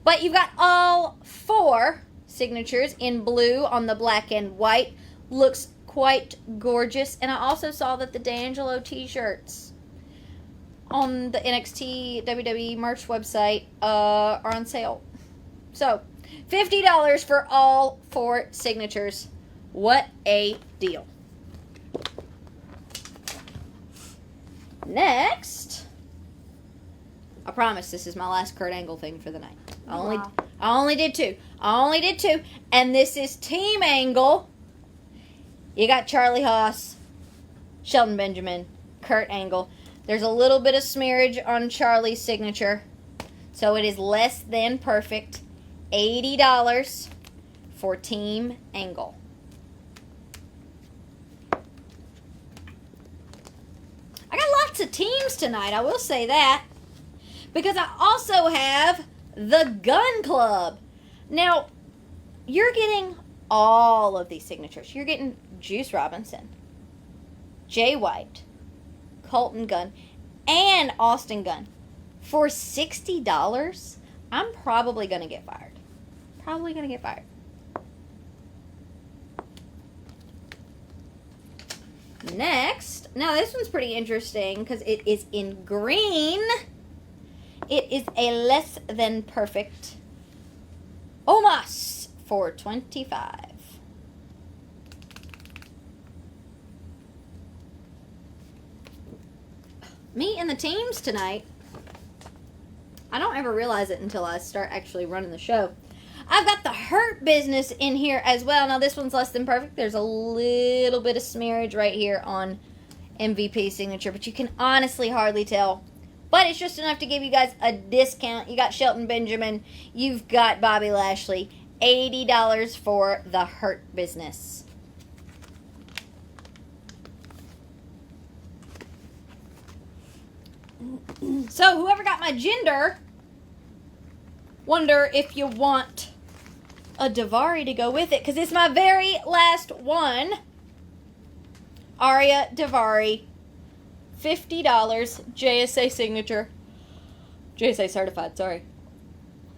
But you've got all four signatures in blue on the black and white. Looks quite gorgeous. And I also saw that the D'Angelo t-shirts on the NXT WWE merch website are on sale. So, $50 for all four signatures. What a deal. Next, I promise this is my last Kurt Angle thing for the night. I only did two. And this is Team Angle. You got Charlie Haas, Shelton Benjamin, Kurt Angle. There's a little bit of smearage on Charlie's signature. So it is less than perfect. $80 for Team Angle. I got lots of teams tonight, I will say that. Because I also have the Gun Club. Now, you're getting all of these signatures. You're getting Juice Robinson, Jay White, Colton Gunn, and Austin Gunn. For $60, I'm probably going to get fired. Next, now this one's pretty interesting because it is in green. It is a less than perfect Omos for $25. Me and the teams tonight. I don't ever realize it until I start actually running the show. I've got the Hurt Business in here as well. Now this one's less than perfect. There's a little bit of smearage right here on MVP's signature, but you can honestly hardly tell. But it's just enough to give you guys a discount. You got Shelton Benjamin. You've got Bobby Lashley. $80 for the Hurt Business. So, whoever got my gender, wonder if you want a Davari to go with it, because it's my very last one. Aria Davari, $50, JSA signature. JSA certified, sorry.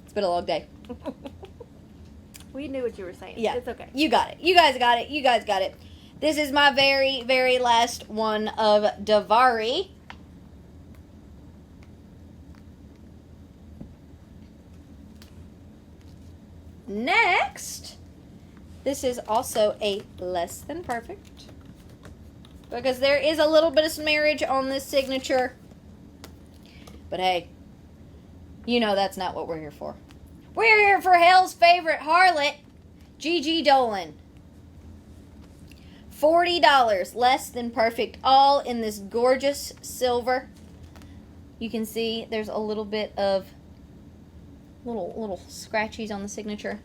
It's been a long day. We knew what you were saying. Yeah. It's okay. You got it. You guys got it. You guys got it. This is my very, very last one of Davari. Next, this is also a less than perfect, because there is a little bit of smearage on this signature. But hey, you know that's not what we're here for. We're here for Hell's favorite harlot, Gigi Dolan. $40, less than perfect, all in this gorgeous silver. You can see there's a little bit of little scratchies on the signature,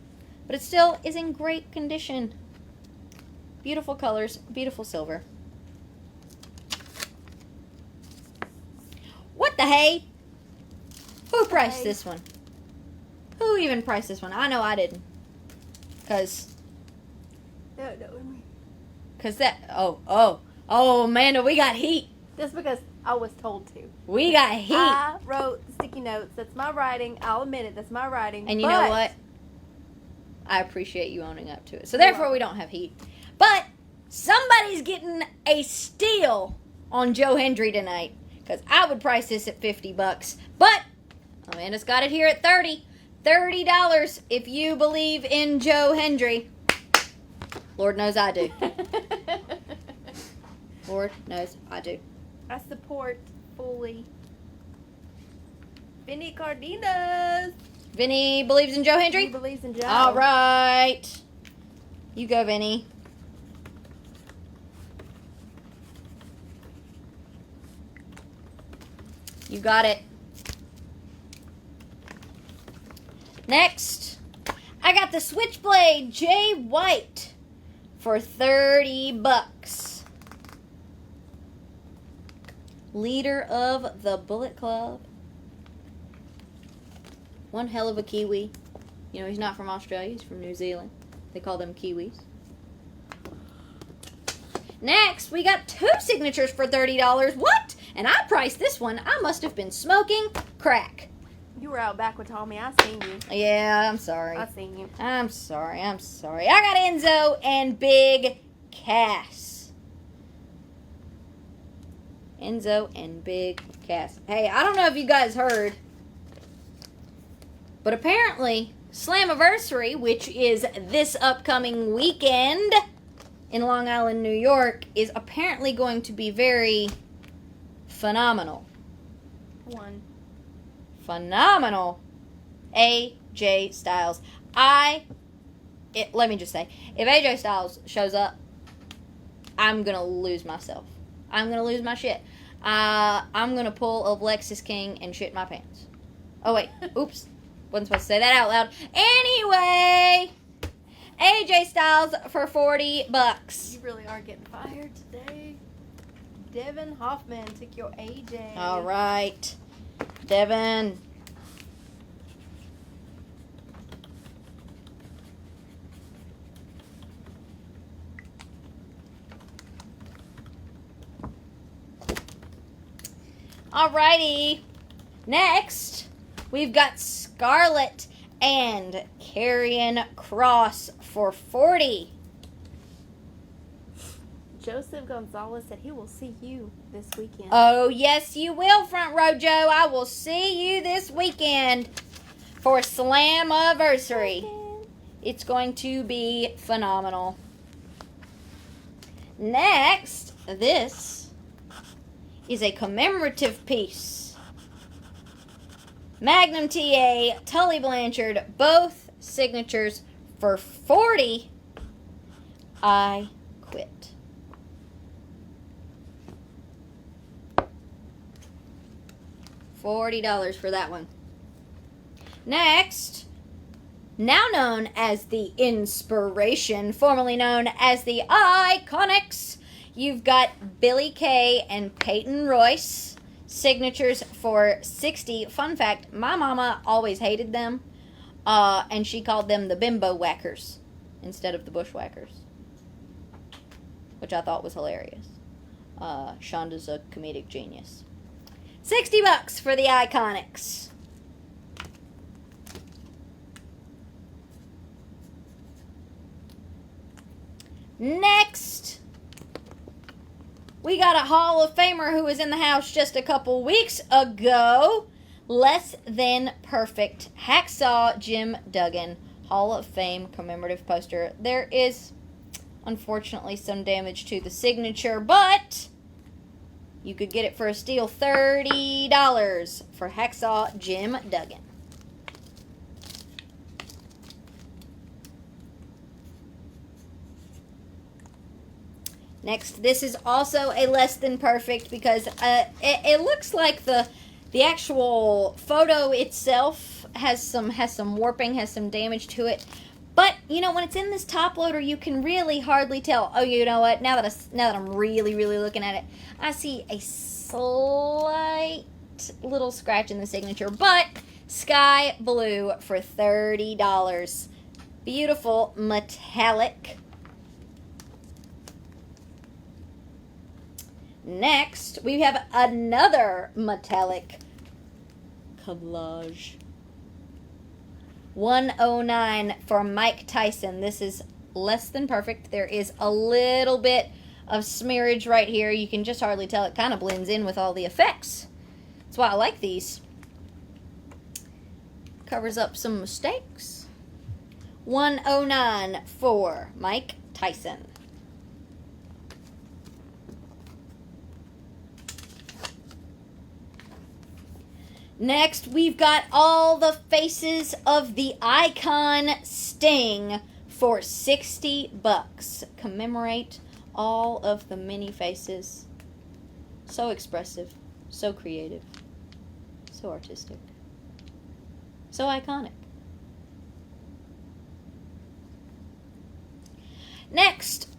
but it still is in great condition. Beautiful colors, beautiful silver. What the hey? Who priced this one? Who even priced this one? I know I didn't. Cause that, Amanda, we got heat. Just because I was told to. We got heat. I wrote the sticky notes. That's my writing. I'll admit it. That's my writing. And you know what? I appreciate you owning up to it. So therefore we don't have heat. But somebody's getting a steal on Joe Hendry tonight. Because I would price this at $50. But Amanda's got it here at $30. $30 if you believe in Joe Hendry. Lord knows I do. Lord knows I do. I support fully. Vinny Cardenas. Vinny believes in Joe Hendry? He believes in Joe. All right. You go, Vinny. You got it. Next, I got the Switchblade Jay White for $30. Leader of the Bullet Club. One hell of a Kiwi. You know, he's not from Australia, he's from New Zealand. They call them Kiwis. Next, we got 2 signatures for $30. What? And I priced this one. I must have been smoking crack. You were out back with Tommy. I seen you. Yeah, I'm sorry. I seen you. I'm sorry. I got Enzo and Big Cass. Enzo and Big Cass. Hey, I don't know if you guys heard, but apparently Slammiversary, which is this upcoming weekend in Long Island, New York, is apparently going to be very phenomenal. Phenomenal. AJ Styles. Let me just say, if AJ Styles shows up, I'm going to lose myself. I'm going to lose my shit. I'm going to pull a Lexus King and shit my pants. Oh, wait. Oops. Wasn't supposed to say that out loud. Anyway, AJ Styles for $40. You really are getting fired today. Devin Hoffman took your AJ. All right. Devin. Alrighty. Next, we've got Scarlett and Karrion Kross for $40. Joseph Gonzalez said he will see you this weekend. Oh, yes, you will, Front Row Joe. I will see you this weekend for Slammiversary. It's going to be phenomenal. Next, this is a commemorative piece. Magnum TA, Tully Blanchard, both signatures for $40. I quit. $40 for that one. Next, now known as the Inspiration, formerly known as the Iconics. You've got Billy Kay and Peyton Royce, signatures for $60. Fun fact, my mama always hated them, and she called them the Bimbo Whackers instead of the Bushwhackers, which I thought was hilarious. Shonda's a comedic genius. $60 for the Iconics. Next, we got a Hall of Famer who was in the house just a couple weeks ago. Less than perfect. Hacksaw Jim Duggan, Hall of Fame commemorative poster. There is, unfortunately, some damage to the signature, but you could get it for a steal. $30 for Hacksaw Jim Duggan. Next, this is also a less than perfect because it looks like the actual photo itself has some warping, has some damage to it. But you know, when it's in this top loader, you can really hardly tell. Oh, you know what? Now that I'm really looking at it, I see a slight little scratch in the signature. But sky blue for $30. Beautiful metallic. Next, we have another metallic collage. 109 for Mike Tyson. This is less than perfect. There is a little bit of smearage right here. You can just hardly tell. It kind of blends in with all the effects. That's why I like these. Covers up some mistakes. 109 for Mike Tyson. Next, we've got all the faces of the icon Sting for $60. Commemorate all of the many faces. So expressive, so creative, so artistic, so iconic. Next,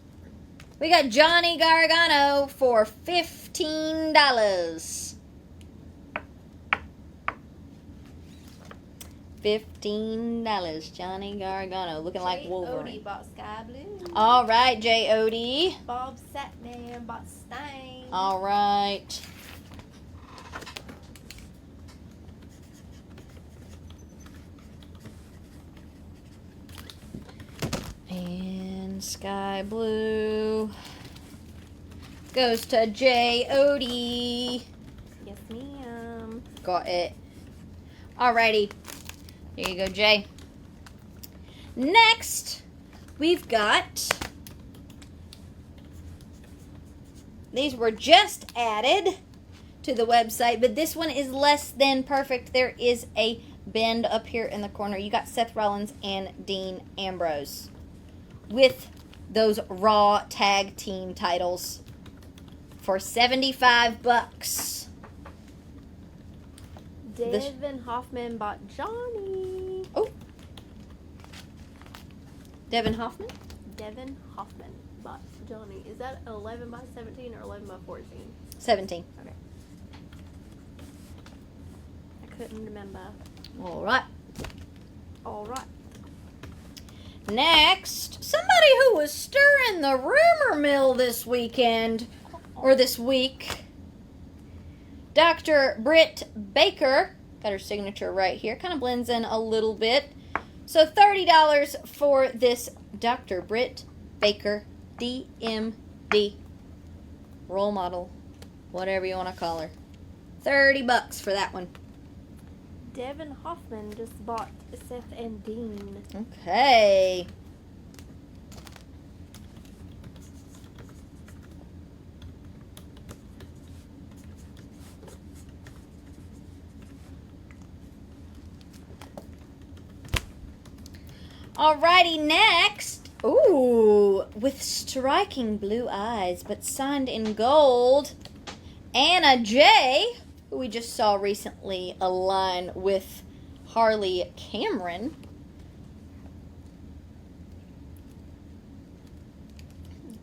we got Johnny Gargano for $15. $15, Johnny Gargano, looking like Wolverine. Odie bought sky blue. All right, J.O.D. Bob Satman bought stain. All right. And sky blue goes to J.O.D. Yes, ma'am. Got it. Alrighty. Here you go, Jay. Next, we've got... These were just added to the website, but this one is less than perfect. There is a bend up here in the corner. You got Seth Rollins and Dean Ambrose with those Raw Tag Team titles for $75. Devin Hoffman bought Johnny. Oh. Devin Hoffman? Devin Hoffman bought Johnny. Is that 11 by 17 or 11 by 14? 17. Okay. I couldn't remember. All right. All right. Next, somebody who was stirring the rumor mill this weekend, or this week. Dr. Britt Baker, got her signature right here, kind of blends in a little bit. So $30 for this Dr. Britt Baker DMD role model, whatever you want to call her. $30 for that one. Devin Hoffman just bought Seth and Dean. Okay. Alrighty, next. Ooh, with striking blue eyes, but signed in gold. Anna J, who we just saw recently align with Harley Cameron.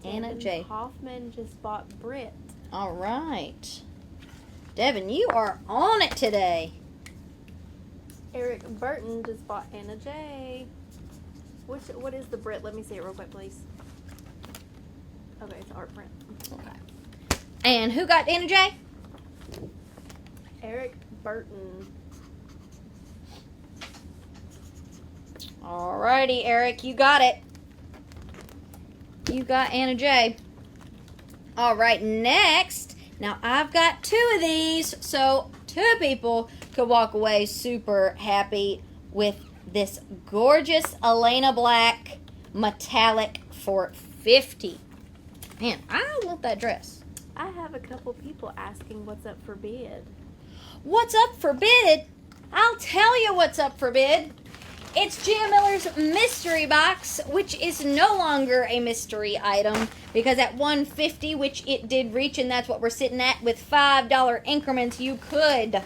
Anna Devin J. Hoffman just bought Brit. All right. Devin, you are on it today. Eric Burton just bought Anna J. What is the Brit? Let me see it real quick, please. Okay, it's art print. Okay. And who got Anna J? Eric Burton. Alrighty, Eric, you got it. You got Anna J. Alright, next. Now, I've got 2 of these, so 2 people could walk away super happy with this gorgeous Elena Black metallic for $50. Man, I want that dress. I have a couple people asking what's up for bid. What's up for bid? I'll tell you what's up for bid. It's Gia Miller's mystery box, which is no longer a mystery item because at $150, which it did reach, and that's what we're sitting at, with $5 increments, you could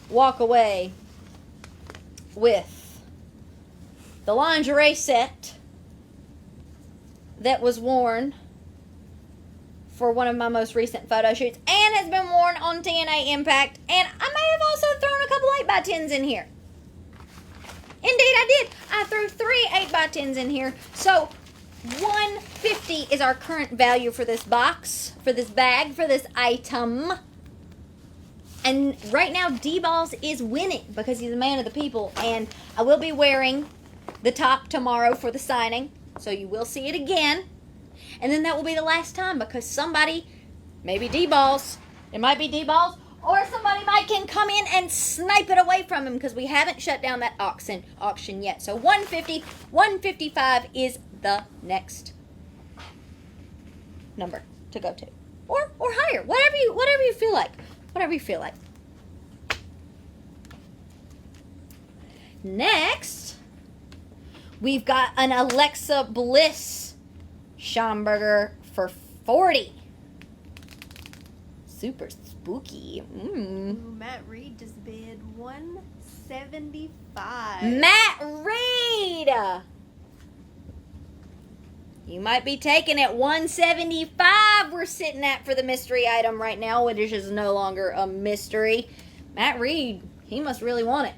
walk away with the lingerie set that was worn for one of my most recent photo shoots and has been worn on TNA Impact, and I may have also thrown a couple 8x10s in here. Indeed, I did. I threw 3 8x10s in here. So, $150 is our current value for this box, for this bag, for this item. And right now, D-Balls is winning because he's a man of the people. And I will be wearing the top tomorrow for the signing. So you will see it again. And then that will be the last time because somebody, maybe D-Balls, it might be D-Balls, or somebody might can come in and snipe it away from him because we haven't shut down that auction yet. So $150, $155 is the next number to go to, or higher, whatever you feel like, whatever you feel like. Next, we've got an Alexa Bliss Shamburger for $40. Super spooky. Ooh, Matt Reed just bid $175. Matt Reed! You might be taking it. $175 we're sitting at for the mystery item right now, which is no longer a mystery. Matt Reed, he must really want it.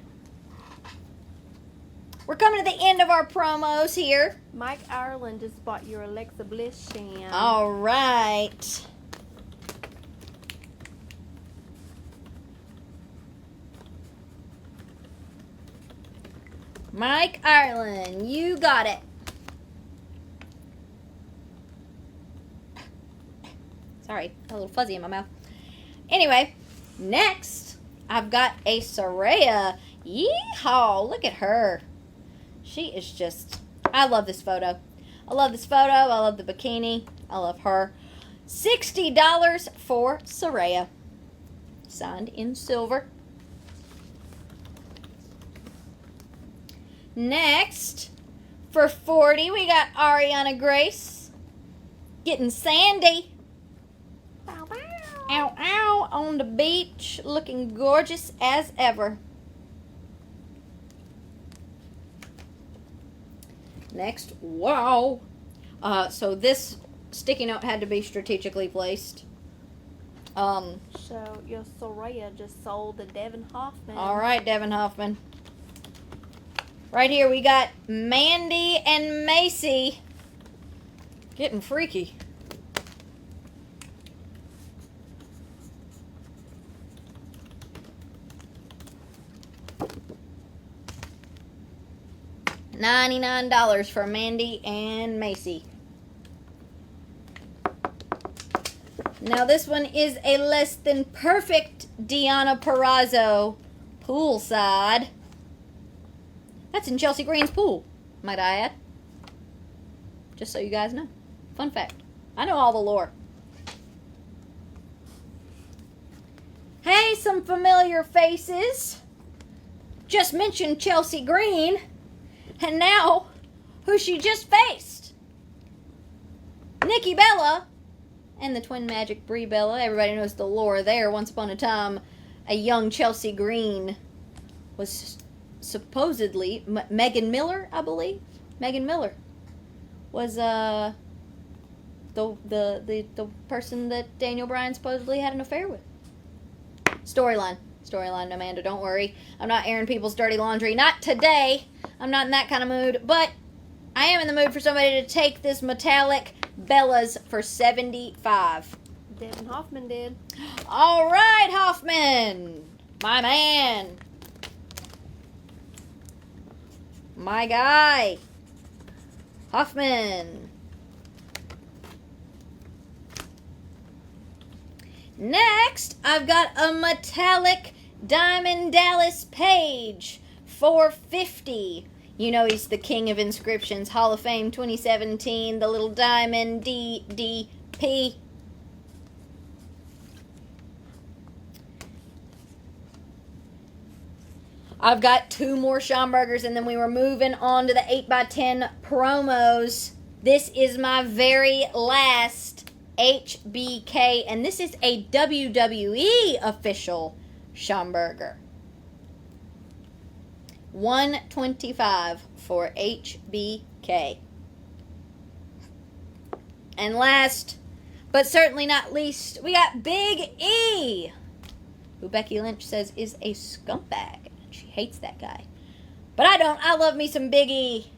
We're coming to the end of our promos here. Mike Ireland just bought your Alexa Bliss sham. All right. Mike Ireland, you got it. Sorry, a little fuzzy in my mouth. Anyway, next, I've got a Saraya. Yeehaw, look at her. She is just, I love this photo. I love this photo. I love the bikini. I love her. $60 for Saraya. Signed in silver. Next, for $40, we got Ariana Grace getting sandy. Bow, bow. Ow, ow, on the beach, looking gorgeous as ever. Next, wow. So this sticky note had to be strategically placed. So your Soraya just sold to Devin Hoffman. All right, Devin Hoffman. Right here we got Mandy and Macy getting freaky. $99 for Mandy and Macy. Now this one is a less than perfect Deonna Purrazzo poolside. That's in Chelsea Green's pool, might I add. Just so you guys know. Fun fact. I know all the lore. Hey, some familiar faces. Just mentioned Chelsea Green. And now, who she just faced? Nikki Bella and the twin magic Brie Bella. Everybody knows the lore there. Once upon a time, a young Chelsea Green was supposedly Megan Miller, I believe. Megan Miller was the person that Daniel Bryan supposedly had an affair with. Storyline, Amanda. Don't worry. I'm not airing people's dirty laundry. Not today. I'm not in that kind of mood. But I am in the mood for somebody to take this metallic Bella's for $75. Devin Hoffman did. All right, Hoffman, my man, my guy, Hoffman. Next, I've got a metallic Diamond Dallas Page for $50. You know he's the king of inscriptions. Hall of Fame 2017, the little diamond DDP. I've got 2 more Shamburgers, and then we were moving on to the 8x10 promos. This is my very last HBK, and this is a WWE official Shamburger. $125 for HBK. And last, but certainly not least, we got Big E, who Becky Lynch says is a scumbag. She hates that guy. But I don't. I love me some Big E.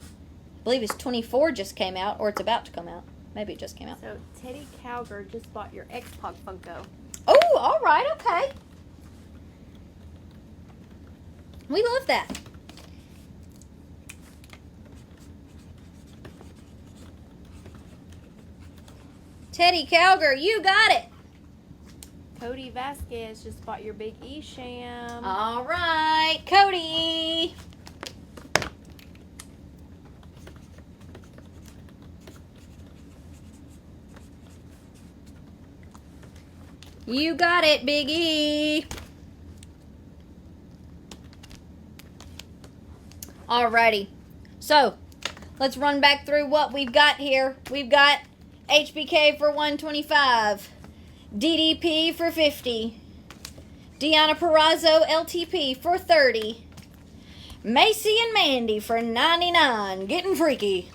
I believe his 24 just came out, or it's about to come out. Maybe it just came out. So, Teddy Calgar just bought your X-Pac Funko. Oh, all right, okay. We love that. Teddy Calgar, you got it. Cody Vasquez just bought your Big E Sham. All right, Cody. You got it, Big E. Alrighty. So, let's run back through what we've got here. We've got HBK for $125. DDP for $50. Deonna Purrazzo LTP for $30. Macy and Mandy for $99. Getting freaky.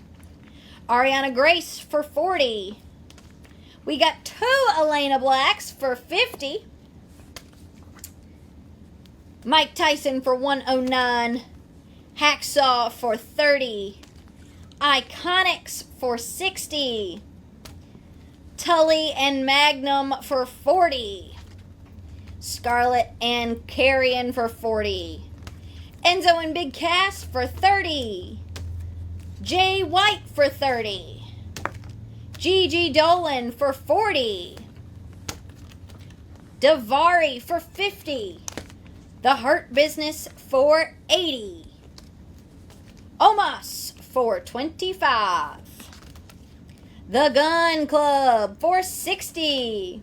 Ariana Grace for $40. We got 2 Elena Blacks for $50. Mike Tyson for $109. Hacksaw for $30. Iconics for $60. Tully and Magnum for $40. Scarlett and Carrion for $40. Enzo and Big Cass for $30. Jay White for $30. Gigi Dolan for $40. Davari for $50. The Hurt Business for $80. Omos for $25. The Gun Club for $60.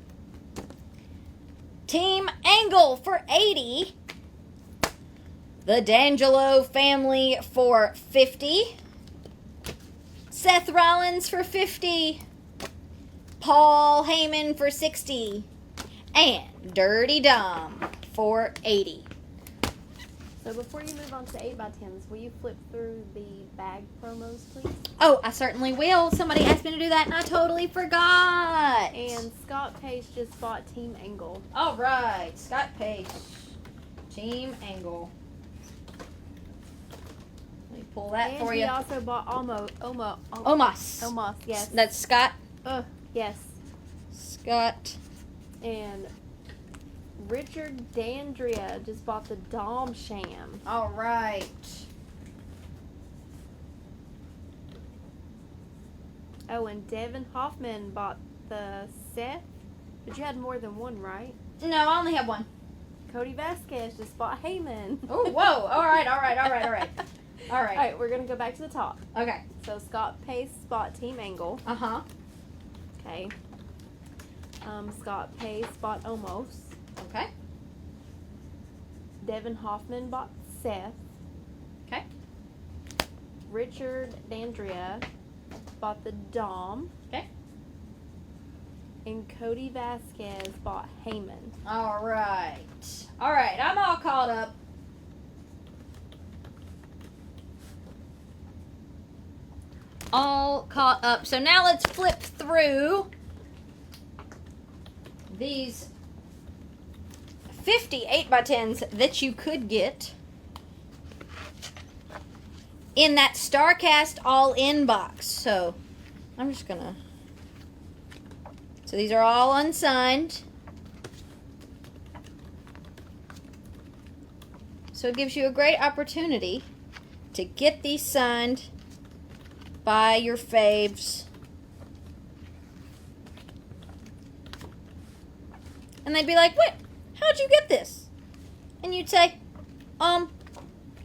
Team Angle for $80. The D'Angelo family for $50. Seth Rollins for $50. Paul Heyman for $60. And Dirty Dom for $80. So before you move on to the 8x10s, will you flip through the bag promos, please? Oh, I certainly will. Somebody asked me to do that, and I totally forgot. And Scott Pace just bought Team Angle. All right, Scott Pace, Team Angle. Let me pull that for you. And he also bought Omos. Omos, yes. That's Scott. Yes. Scott. And Richard Dandria just bought the Dom Sham. All right. Oh, and Devin Hoffman bought the Seth. But you had more than one, right? No, I only have one. Cody Vasquez just bought Heyman. Oh, whoa. All right. All Alright, we're going to go back to the top. Okay. So Scott Pace bought Team Angle. Uh-huh. Okay. Scott Pace bought Omos. Okay. Devin Hoffman bought Seth. Okay. Richard Dandria bought the Dom. Okay. And Cody Vasquez bought Heyman. All right. All right, I'm all caught up. all caught up. So now let's flip through these 50 8x10s that you could get in that StarCast all-in box. So I'm just gonna, so these are all unsigned. So it gives you a great opportunity to get these signed by your faves. And they'd be like, "What? How'd you get this?" And you'd say, I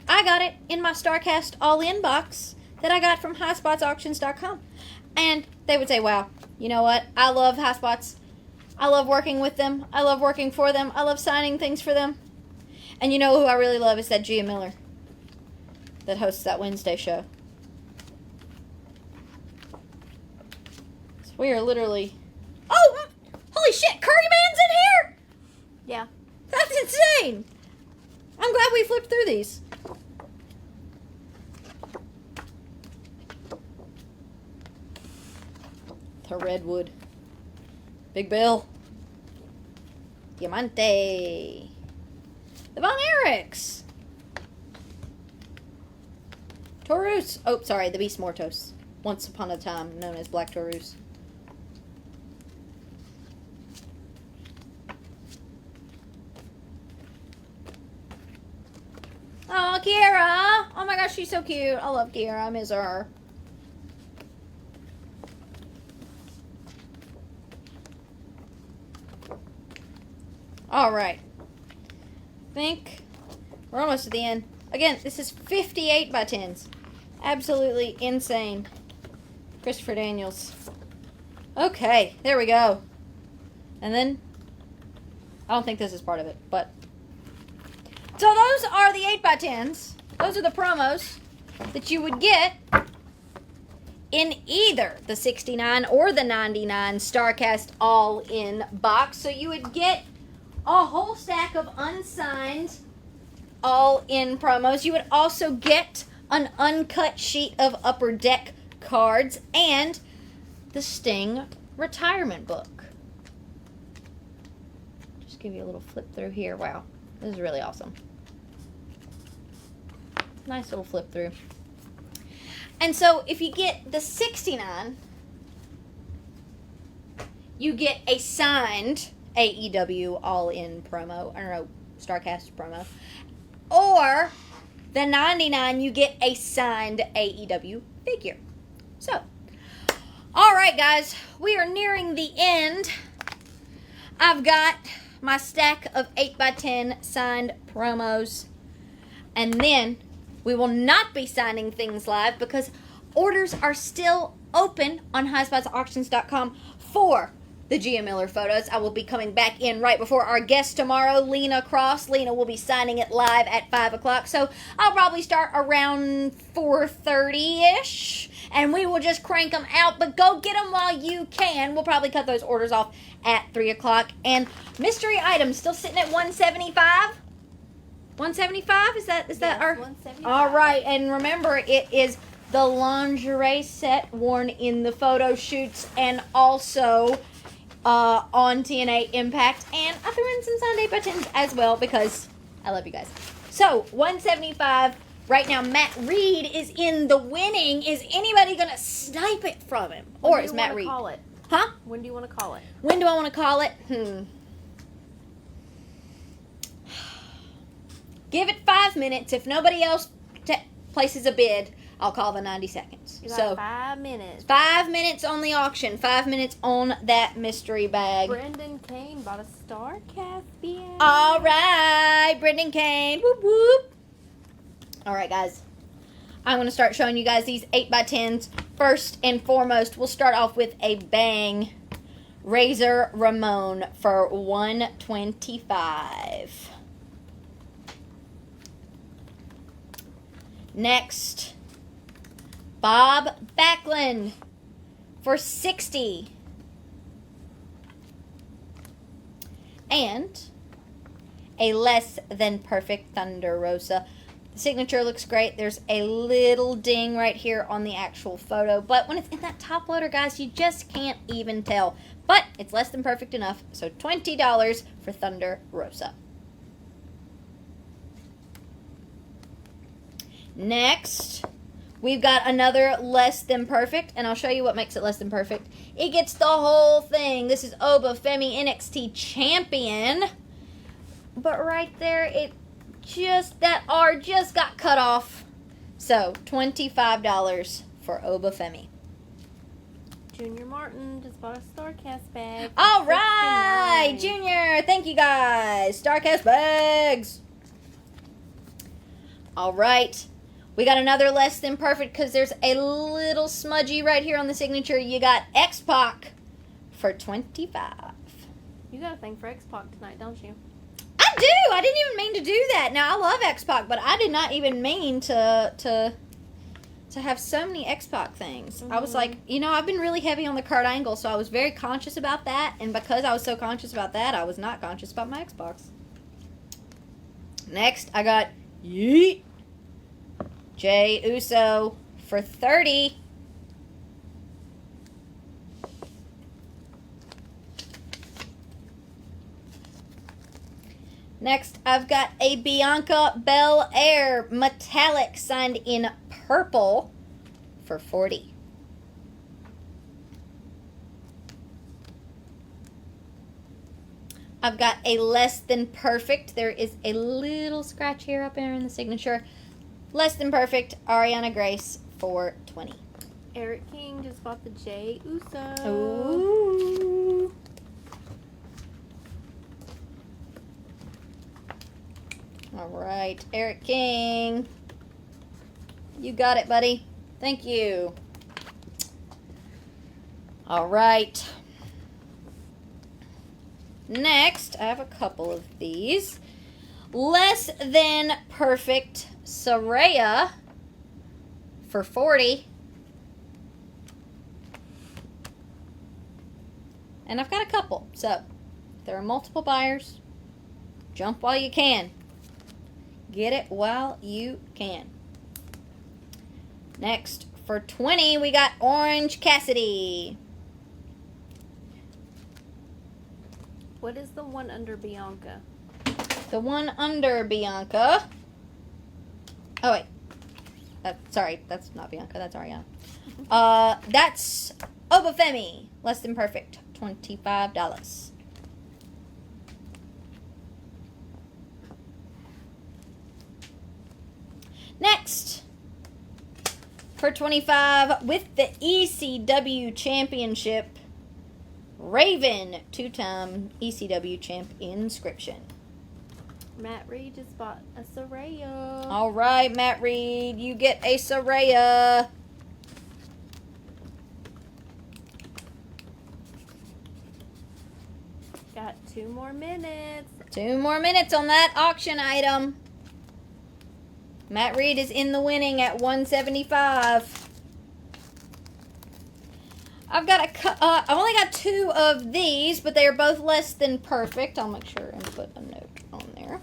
got it in my StarCast all-in box that I got from highspotsauctions.com. And they would say, "Wow, you know what? I love Highspots. I love working with them. I love working for them. I love signing things for them." And you know who I really love is that Gia Miller that hosts that Wednesday show. So we are literally... Oh! Holy shit! Curry Man's in here! Yeah. That's insane! I'm glad we flipped through these. The Redwood. Big Bill. Diamante. The Von Erichs. Taurus. Oh, sorry, the Beast Mortos. Once upon a time known as Black Taurus. Oh, Kiera. Oh my gosh, she's so cute. I love Kiera. I miss her. All right. I think we're almost at the end. Again, this is 58 by 10s. Absolutely insane. Christopher Daniels. Okay, there we go. And then, I don't think this is part of it, but. So those are the 8 by 10s. Those are the promos that you would get in either the 69 or the 99 StarCast all-in box. So you would get a whole stack of unsigned all-in promos. You would also get an uncut sheet of Upper Deck cards and the Sting retirement book. Just give you a little flip through here. Wow, this is really awesome. Nice little flip through. And so if you get the 69, you get a signed AEW all-in promo, I don't know, StarCast promo. Or the 99, you get a signed AEW figure. So, alright guys, we are nearing the end. I've got my stack of 8x10 signed promos. And then we will not be signing things live because orders are still open on highspotsauctions.com for the Gia Miller Photos. I will be coming back in right before our guest tomorrow, Lena Cross. Lena will be signing it live at 5 o'clock. So I'll probably start around 4:30-ish. And we will just crank them out. But go get them while you can. We'll probably cut those orders off at 3 o'clock. And mystery items still sitting at $175. 175? Is that our 175. All right, and remember it is the lingerie set worn in the photo shoots and also on TNA Impact, and I threw in some Sunday buttons as well because I love you guys. So 175 right now. Matt Reed is in the winning. Is anybody gonna snipe it from him, or is Matt Reed? Call it? Huh? When do you want to call it? When do I want to call it? Give it 5 minutes. If nobody else places a bid, I'll call the 90 seconds. You got so 5 minutes. 5 minutes on the auction. 5 minutes on that mystery bag. Brendan Kane bought a StarCast bag. All right, Brendan Kane. Whoop whoop. All right, guys. I'm going to start showing you guys these 8x10s. First and foremost, we'll start off with a bang. Razor Ramon for $125. Next, Bob Backlund for $60. And a less than perfect Thunder Rosa The signature looks great. There's a little ding right here on the actual photo. But when it's in that top loader, guys, you just can't even tell. But it's less than perfect enough. So $20 for Thunder Rosa. Next, we've got another less than perfect, and I'll show you what makes it less than perfect. It gets the whole thing. This is Oba Femi NXT Champion. But right there, that R just got cut off. So, $25 for Oba Femi. Junior Martin just bought a StarCast bag. All right, Junior. Thank you, guys. StarCast bags. All right. We got another less than perfect because there's a little smudgy right here on the signature. You got X-Pac for $25. You got a thing for X-Pac tonight, don't you? I do. I didn't even mean to do that. Now, I love X-Pac, but I did not even mean to have so many X-Pac things. I was like, I've been really heavy on the Kurt Angle, so I was very conscious about that. And because I was so conscious about that, I was not conscious about my X-Pacs. Next, I got Yeet. Jey Uso for $30. Next, I've got a Bianca Belair metallic signed in purple for $40. I've got a less than perfect. There is a little scratch here up there in the signature. Less than perfect, Ariana Grace for $20. Eric King just bought the Jey Uso. Ooh. All right, Eric King. You got it, buddy. Thank you. All right. Next, I have a couple of these. Less than perfect Saraya for $40. And I've got a couple. So, if there are multiple buyers, jump while you can. Get it while you can. Next, for $20, we got Orange Cassidy. What is the one under Bianca? The one under Bianca. Oh, wait. Sorry, that's not Bianca. That's Ariana. That's Oba Femi. Less than perfect. $25. Next, for $25, with the ECW Championship, Raven, two-time ECW champ inscription. Matt Reed just bought a Saraya. All right, Matt Reed, you get a Saraya. Got 2 more minutes. 2 more minutes on that auction item. Matt Reed is in the winning at 175. I've only got 2 of these, but they are both less than perfect. I'll make sure and put a note on there.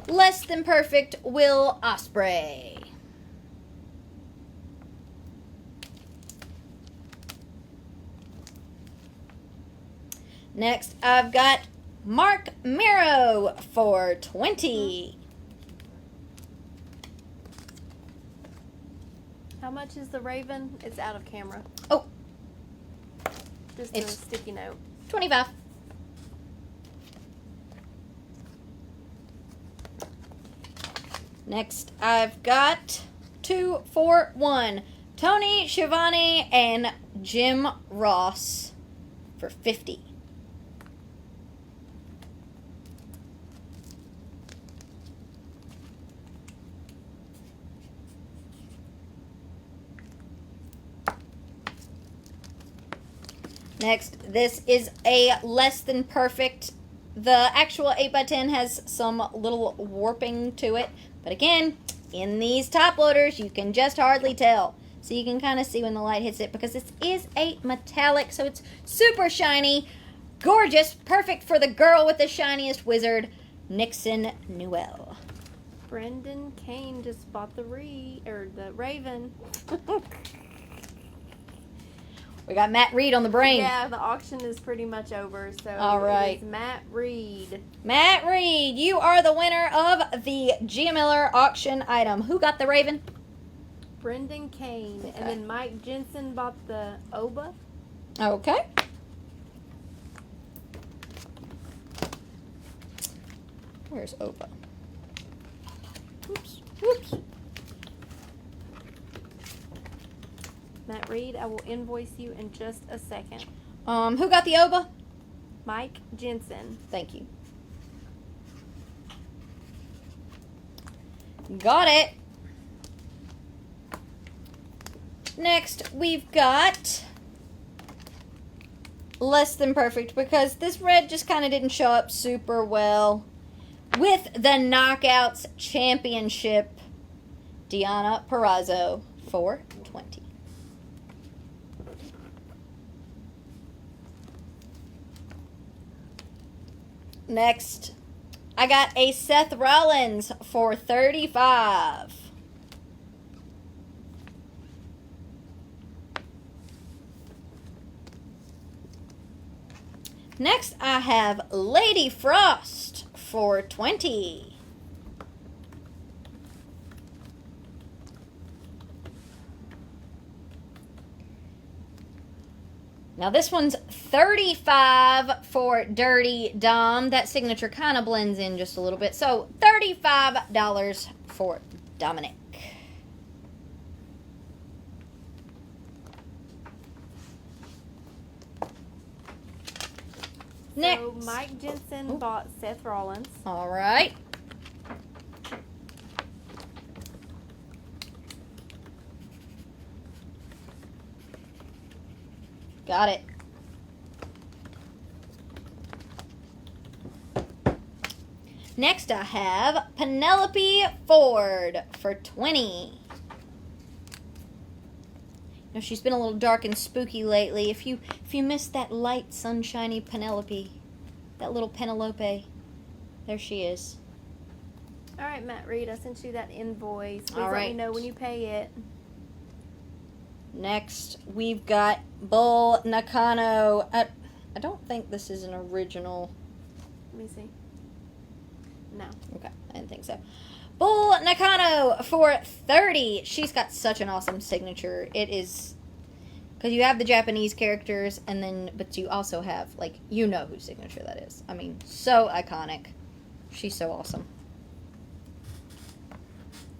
Less than perfect, Will Ospreay. Next, I've got Mark Miro for $20. How much is the Raven? It's out of camera. Oh. Just It's a sticky note. $25. Next, I've got 2 for 1. Tony Schiavone and Jim Ross for $50. Next, this is a less than perfect. The actual 8x10 has some little warping to it. But again, in these top loaders, you can just hardly tell. So you can kind of see when the light hits it because this is a metallic, so it's super shiny, gorgeous, perfect for the girl with the shiniest wizard. Nixon Newell. Brendan Kane just bought the Raven. We got Matt Reed on the brain. Yeah, the auction is pretty much over. So all right. It is Matt Reed. Matt Reed, you are the winner of the Gia Miller auction item. Who got the Raven? Brendan Kane. Okay. And then Mike Jensen bought the Oba. Okay. Where's Oba? Oops. Whoops. Matt Reed, I will invoice you in just a second. Who got the Oba? Mike Jensen. Thank you. Got it. Next, we've got Less Than Perfect, because this red just kind of didn't show up super well. With the Knockouts Championship, Deonna Purrazzo, $4.20. Next, I got a Seth Rollins for $35. Next, I have Lady Frost for $20. Now this one's $35 for Dirty Dom. That signature kind of blends in just a little bit. So $35 for Dominic. Next. So Mike Jensen bought Seth Rollins. All right. Got it. Next I have Penelope Ford for $20. Now she's been a little dark and spooky lately. If you missed that light, sunshiny Penelope, that little Penelope, there she is. All right, Matt Reed, I sent you that invoice. Please All let right. me know when you pay it. Next, we've got Bull Nakano. I don't think this is an original. Let me see. No. Okay, I didn't think so. Bull Nakano for $30. She's got such an awesome signature. It is, because you have the Japanese characters, and then, but you also have, like, you know whose signature that is. I mean, so iconic. She's so awesome.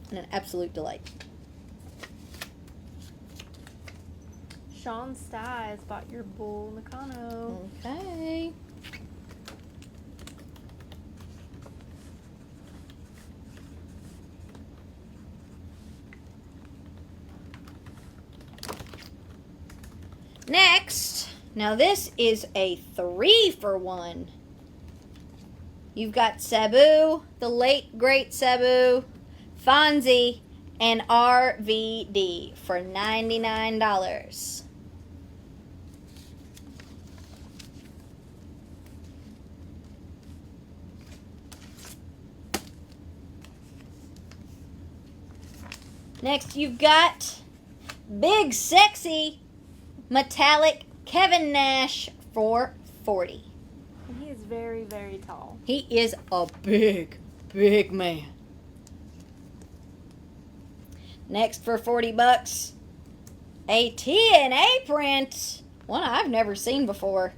And an absolute delight. Sean Stiles bought your Bull Nakano. Okay. Next, now this is a 3-for-1. You've got Sabu, the late great Sabu, Fonzie, and RVD for $99. Next, you've got Big Sexy Metallic Kevin Nash for $40. And he is very, very tall. He is a big, big man. Next for $40, a TNA print, one I've never seen before,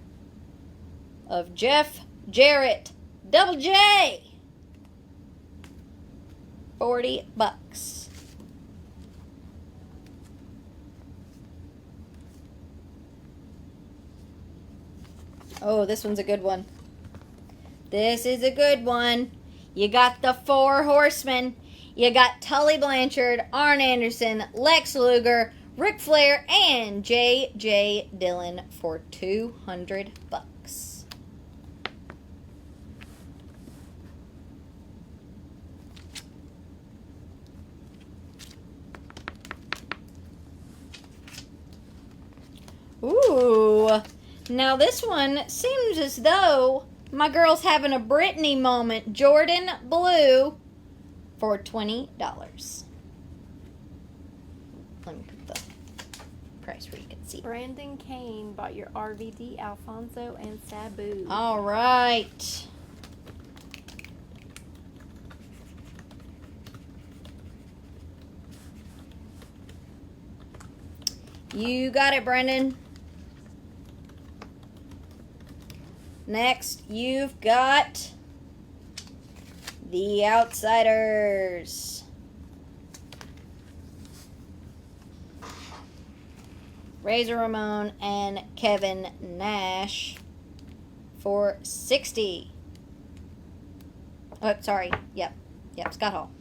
of Jeff Jarrett, Double J. $40. Oh, this one's a good one. This is a good one. You got the 4 Horsemen. You got Tully Blanchard, Arn Anderson, Lex Luger, Ric Flair, and J.J. Dillon for $200. Ooh. Now this one seems as though My girl's having a Britney moment. Jordan Blue for $20. Let me put the price where you can see. Brandon Kane bought your RVD, Alfonso, and Sabu. All right. You got it, Brandon. Next, you've got the Outsiders. Razor Ramon and Kevin Nash for $60. Oh, sorry. Yep, Scott Hall.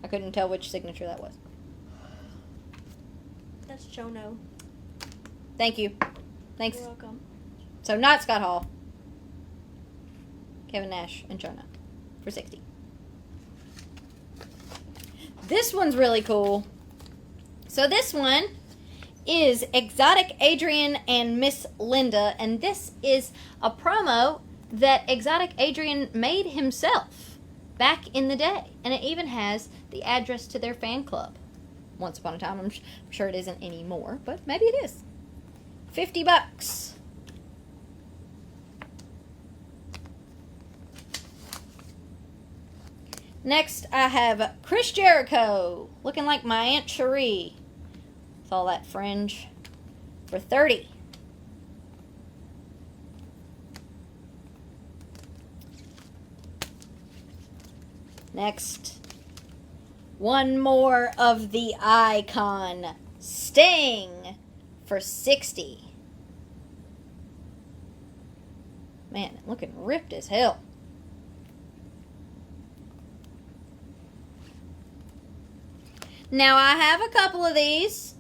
I couldn't tell which signature that was. That's Chono. Thank you. Thanks. You're welcome. So not Scott Hall. Kevin Nash and Jonah for $60. This one's really cool. So this one is Exotic Adrian and Miss Linda, and this is a promo that Exotic Adrian made himself back in the day, and it even has the address to their fan club. Once upon a time, I'm sure it isn't anymore, but maybe it is. $50. Next, I have Chris Jericho, looking like my Aunt Cherie, with all that fringe, for $30. Next, one more of the Icon, Sting, for $60. Man, looking ripped as hell. Now, I have a couple of these,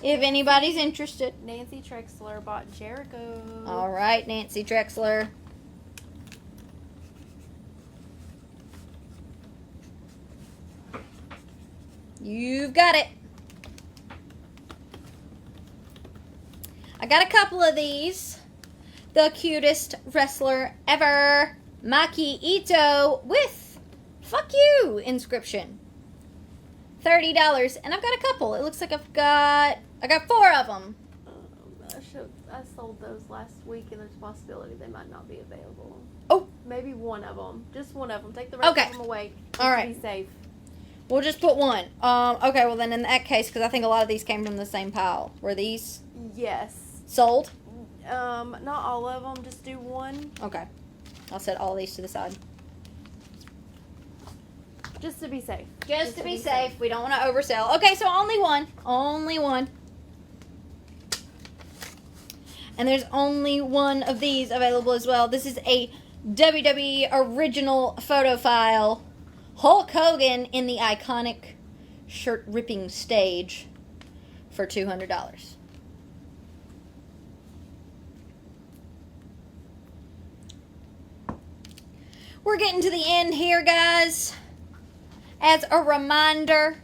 if anybody's interested. Nancy Trexler bought Jericho. All right, Nancy Trexler. You've got it. I got a couple of these. The cutest wrestler ever, Maki Ito, with "Fuck You" inscription. $30, and I've got a couple. It looks like I got 4 of them. I sold those last week, and there's a possibility they might not be available. Oh. Maybe one of them. Just one of them. Take the rest of them away. All right. To be safe. We'll just put one. Okay, well then in that case, because I think a lot of these came from the same pile. Were these Yes. sold? Not all of them. Just do one. Okay. I'll set all these to the side. Just to be safe. Just to be safe. We don't want to oversell. Okay, so only one. Only one. And there's only one of these available as well. This is a WWE original photo file. Hulk Hogan in the iconic shirt-ripping stage for $200. We're getting to the end here, guys. As a reminder,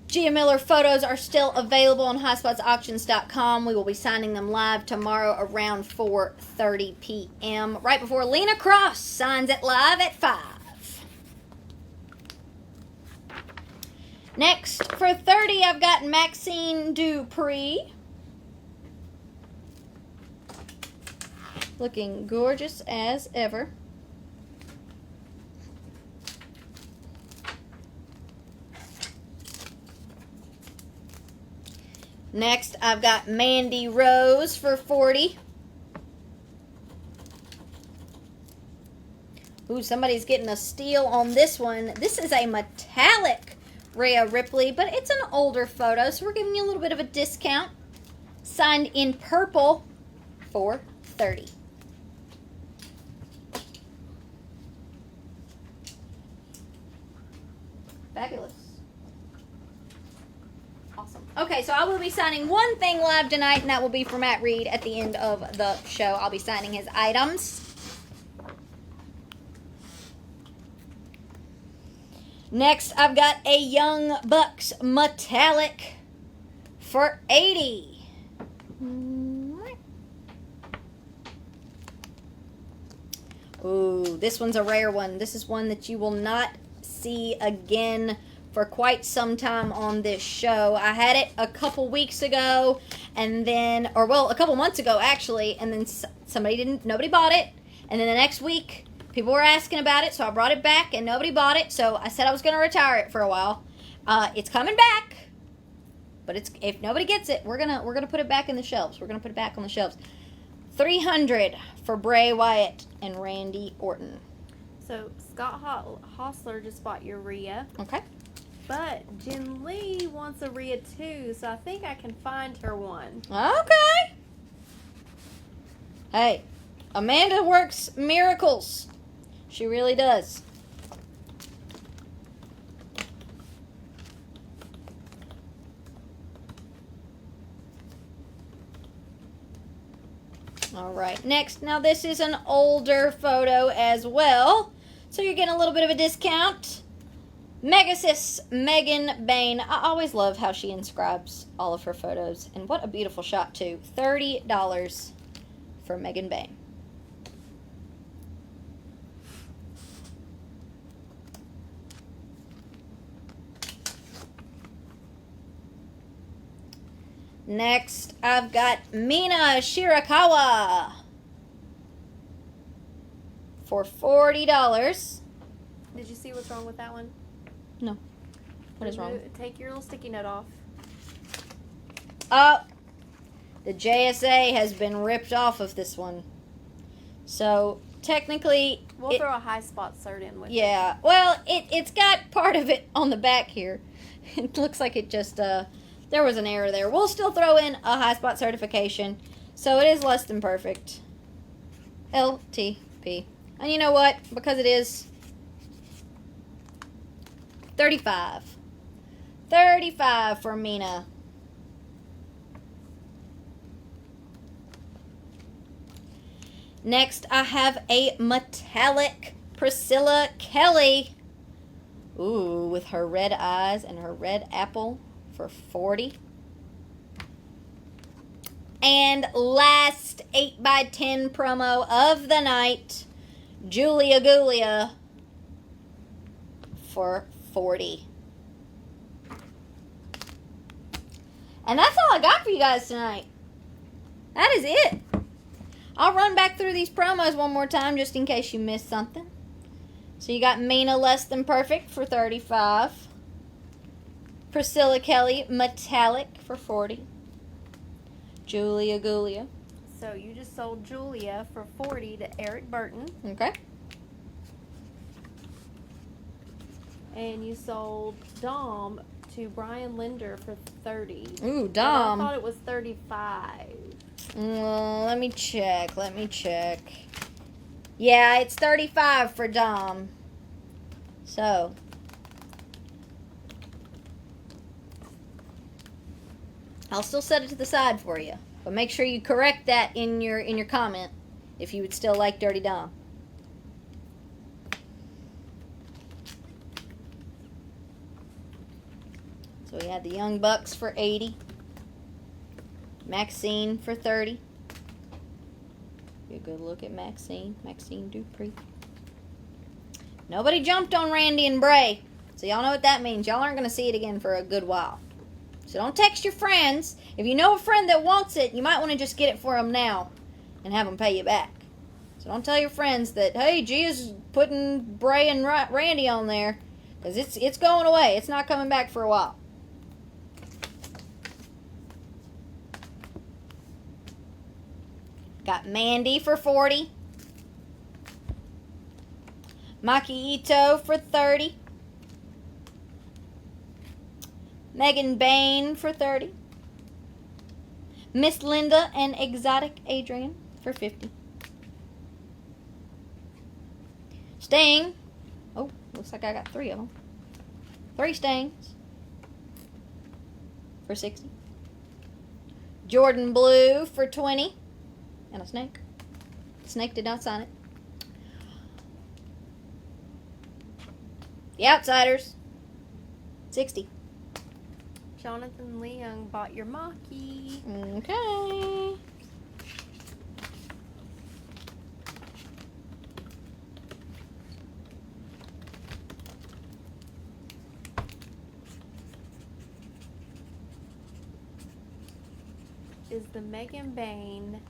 Gia Miller Photos are still available on highspotsauctions.com. We will be signing them live tomorrow around 4:30 p.m. right before Lena Cross signs it live at 5. Next, for $30, I've got Maxine Dupree. Looking gorgeous as ever. Next, I've got Mandy Rose for $40. Ooh, somebody's getting a steal on this one. This is a metallic Rhea Ripley, but it's an older photo, so we're giving you a little bit of a discount. Signed in purple for $30. Fabulous. Awesome. Okay, so I will be signing one thing live tonight, and that will be for Matt Reed at the end of the show. I'll be signing his items. Next, I've got a Young Bucks metallic for $80. Ooh, this one's a rare one. This is one that you will not see again for quite some time on this show. I had it a couple weeks ago, and then, or well, a couple months ago actually, and then nobody bought it, and then the next week, people were asking about it, so I brought it back, and nobody bought it, so I said I was going to retire it for a while. It's coming back, but if nobody gets it, we're gonna put it back in the shelves. We're gonna put it back on the shelves. $300 for Bray Wyatt and Randy Orton. So Scott Hostler just bought your Rhea. Okay. But Jen Lee wants a Rhea too, so I think I can find her one. Okay. Hey, Amanda works miracles. She really does. All right, next. Now, this is an older photo as well, so you're getting a little bit of a discount. Megasis Megan Bain. I always love how she inscribes all of her photos, and what a beautiful shot, too. $30 for Megan Bain. Next, I've got Mina Shirakawa for $40. Did you see what's wrong with that one? No. What is wrong? Take your little sticky note off. Oh, the JSA has been ripped off of this one. So, technically... We'll throw a high spot cert in with it. Yeah. Well, it's got part of it on the back here. It looks like it just... there was an error there. We'll still throw in a high spot certification. So, it is less than perfect. LTP. And you know what? Because it is... $35. $35 for Mina. Next, I have a metallic Priscilla Kelly. Ooh, with her red eyes and her red apple for $40. And last 8x10 promo of the night, Julia Gulia for $40. And that's all I got for you guys tonight. That is it. I'll run back through these promos one more time just in case you missed something. So you got Mina Less Than Perfect for $35. Priscilla Kelly Metallic for $40. Julia Gulia. So you just sold Julia for $40 to Eric Burton. Okay. And you sold Dom to Brian Linder for $30. Ooh, Dom. And I thought it was $35. Let me check. Yeah, it's $35 for Dom. So. I'll still set it to the side for you. But make sure you correct that in your comment if you would still like Dirty Dom. So we had the Young Bucks for $80. Maxine for $30. Be a good look at Maxine Dupree. Nobody jumped on Randy and Bray. So y'all know what that means. Y'all aren't going to see it again for a good while. So don't text your friends. If you know a friend that wants it, you might want to just get it for them now and have them pay you back. So don't tell your friends that, hey, Gia's putting Bray and Randy on there. Because it's going away. It's not coming back for a while. Got Mandy for $40. Maki Ito for $30. Megan Bain for $30. Miss Linda and Exotic Adrian for $50. Sting. Oh, looks like I got 3 of them. 3 Stings for $60. Jordan Blue for $20. And a snake. The snake did not sign it. The Outsiders. $60. Jonathan Leung bought your Maki. Okay. is the Megan Bain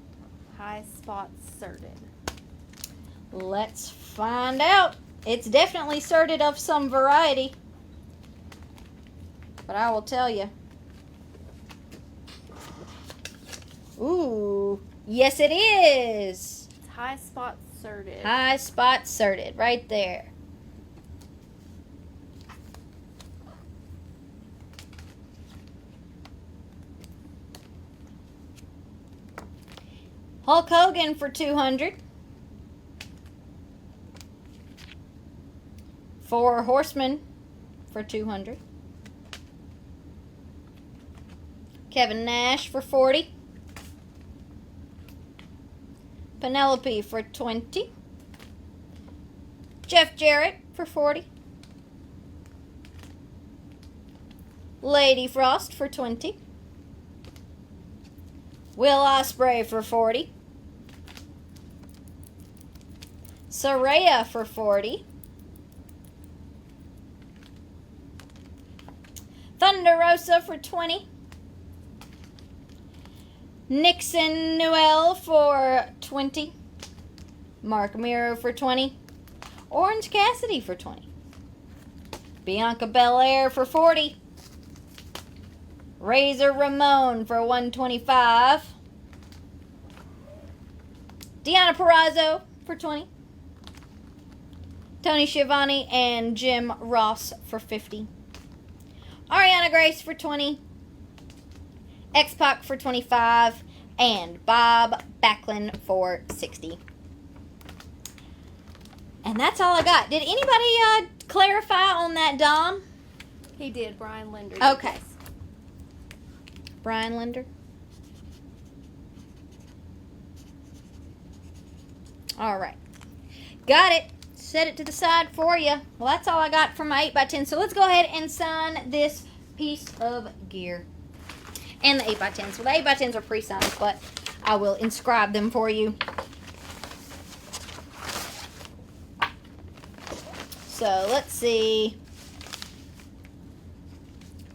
high spot serted? Let's find out. It's definitely serted of some variety. But I will tell you. Ooh. Yes, it is. It's high spot serted. High spot serted. Right there. Hulk Hogan for $200. 4 Horsemen for $200. Kevin Nash for $40. Penelope for $20. Jeff Jarrett for $40. Lady Frost for $20. Will Ospreay for $40. Saraya for $40. Thunder Rosa for $20. Nixon Newell for $20. Mark Miro for $20. Orange Cassidy for $20. Bianca Belair for $40. Razor Ramon for $125. Deonna Purrazzo for $20. Tony Schiavone and Jim Ross for $50. Ariana Grace for $20. X-Pac for $25. And Bob Backlund for $60. And that's all I got. Did anybody clarify on that Dom? He did. Brian Linder. Okay. Yes. Brian Linder. All right. Got it. Set it to the side for you. Well, that's all I got from my 8x10. So let's go ahead and sign this piece of gear. And the 8x10s. Well, the 8x10s are pre-signed, but I will inscribe them for you. So let's see.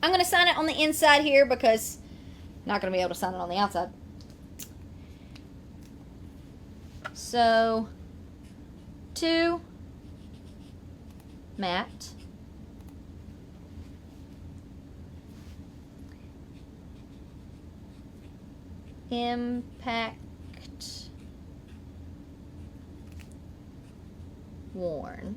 I'm going to sign it on the inside here because I'm not going to be able to sign it on the outside. So, to Matt. Impact worn.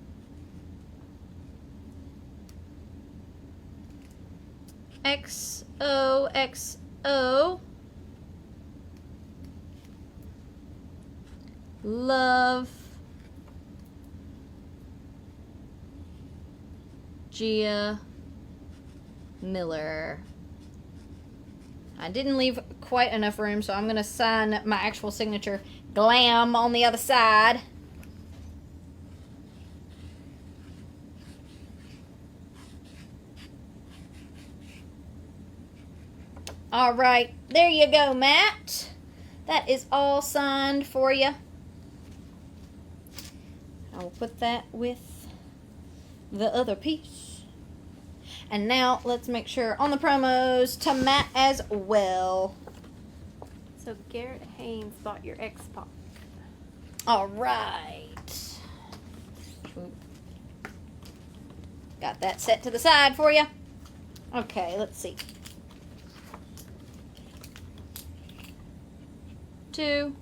XOXO. Love. Gia Miller. I didn't leave quite enough room, so I'm going to sign my actual signature glam on the other side. All right, there you go, Matt. That is all signed for you. I will put that with the other piece. And now let's make sure on the promos to Matt as well. So Garrett Haynes bought your X-Pac. All right. Got that set to the side for you. Okay, let's see. To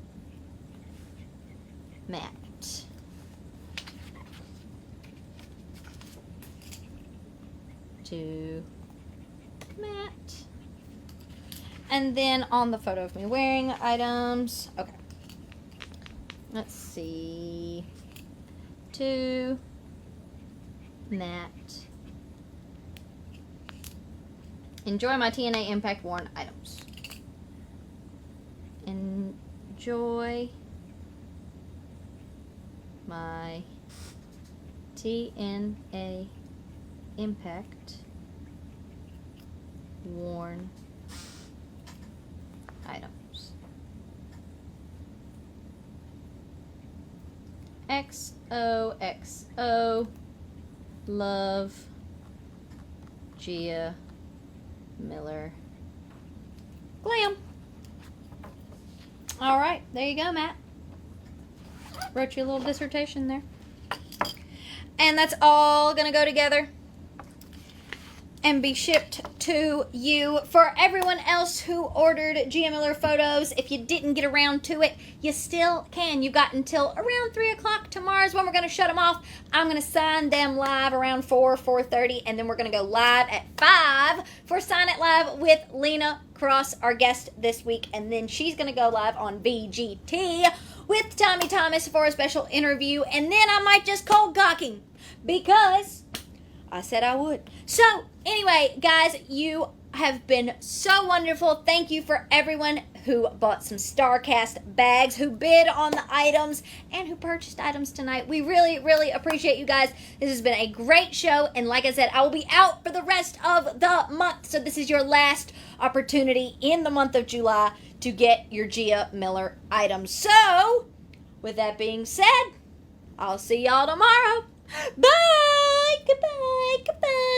Matt. To Matt. And then on the photo of me wearing items. Okay. Let's see. To Matt. Enjoy my TNA Impact worn items. Enjoy my TNA Impact worn items. XOXO love Gia Miller glam. All right, there you go, Matt. Wrote you a little dissertation there. And that's all going to go together and be shipped to you. For everyone else who ordered Gia Miller Photos, if you didn't get around to it, you still can. You've got until around 3 o'clock tomorrow is when we're going to shut them off. I'm going to sign them live around 4:30, and then we're going to go live at 5 for Sign It Live with Lena Cross, our guest this week. And then she's going to go live on VGT with Tommy Thomas for a special interview. And then I might just call gawking because I said I would. So, anyway, guys, you have been so wonderful. Thank you for everyone who bought some StarCast bags, who bid on the items, and who purchased items tonight. We really, really appreciate you guys. This has been a great show, and like I said, I will be out for the rest of the month, so this is your last opportunity in the month of July to get your Gia Miller items. So, with that being said, I'll see y'all tomorrow. Bye! Goodbye! Goodbye!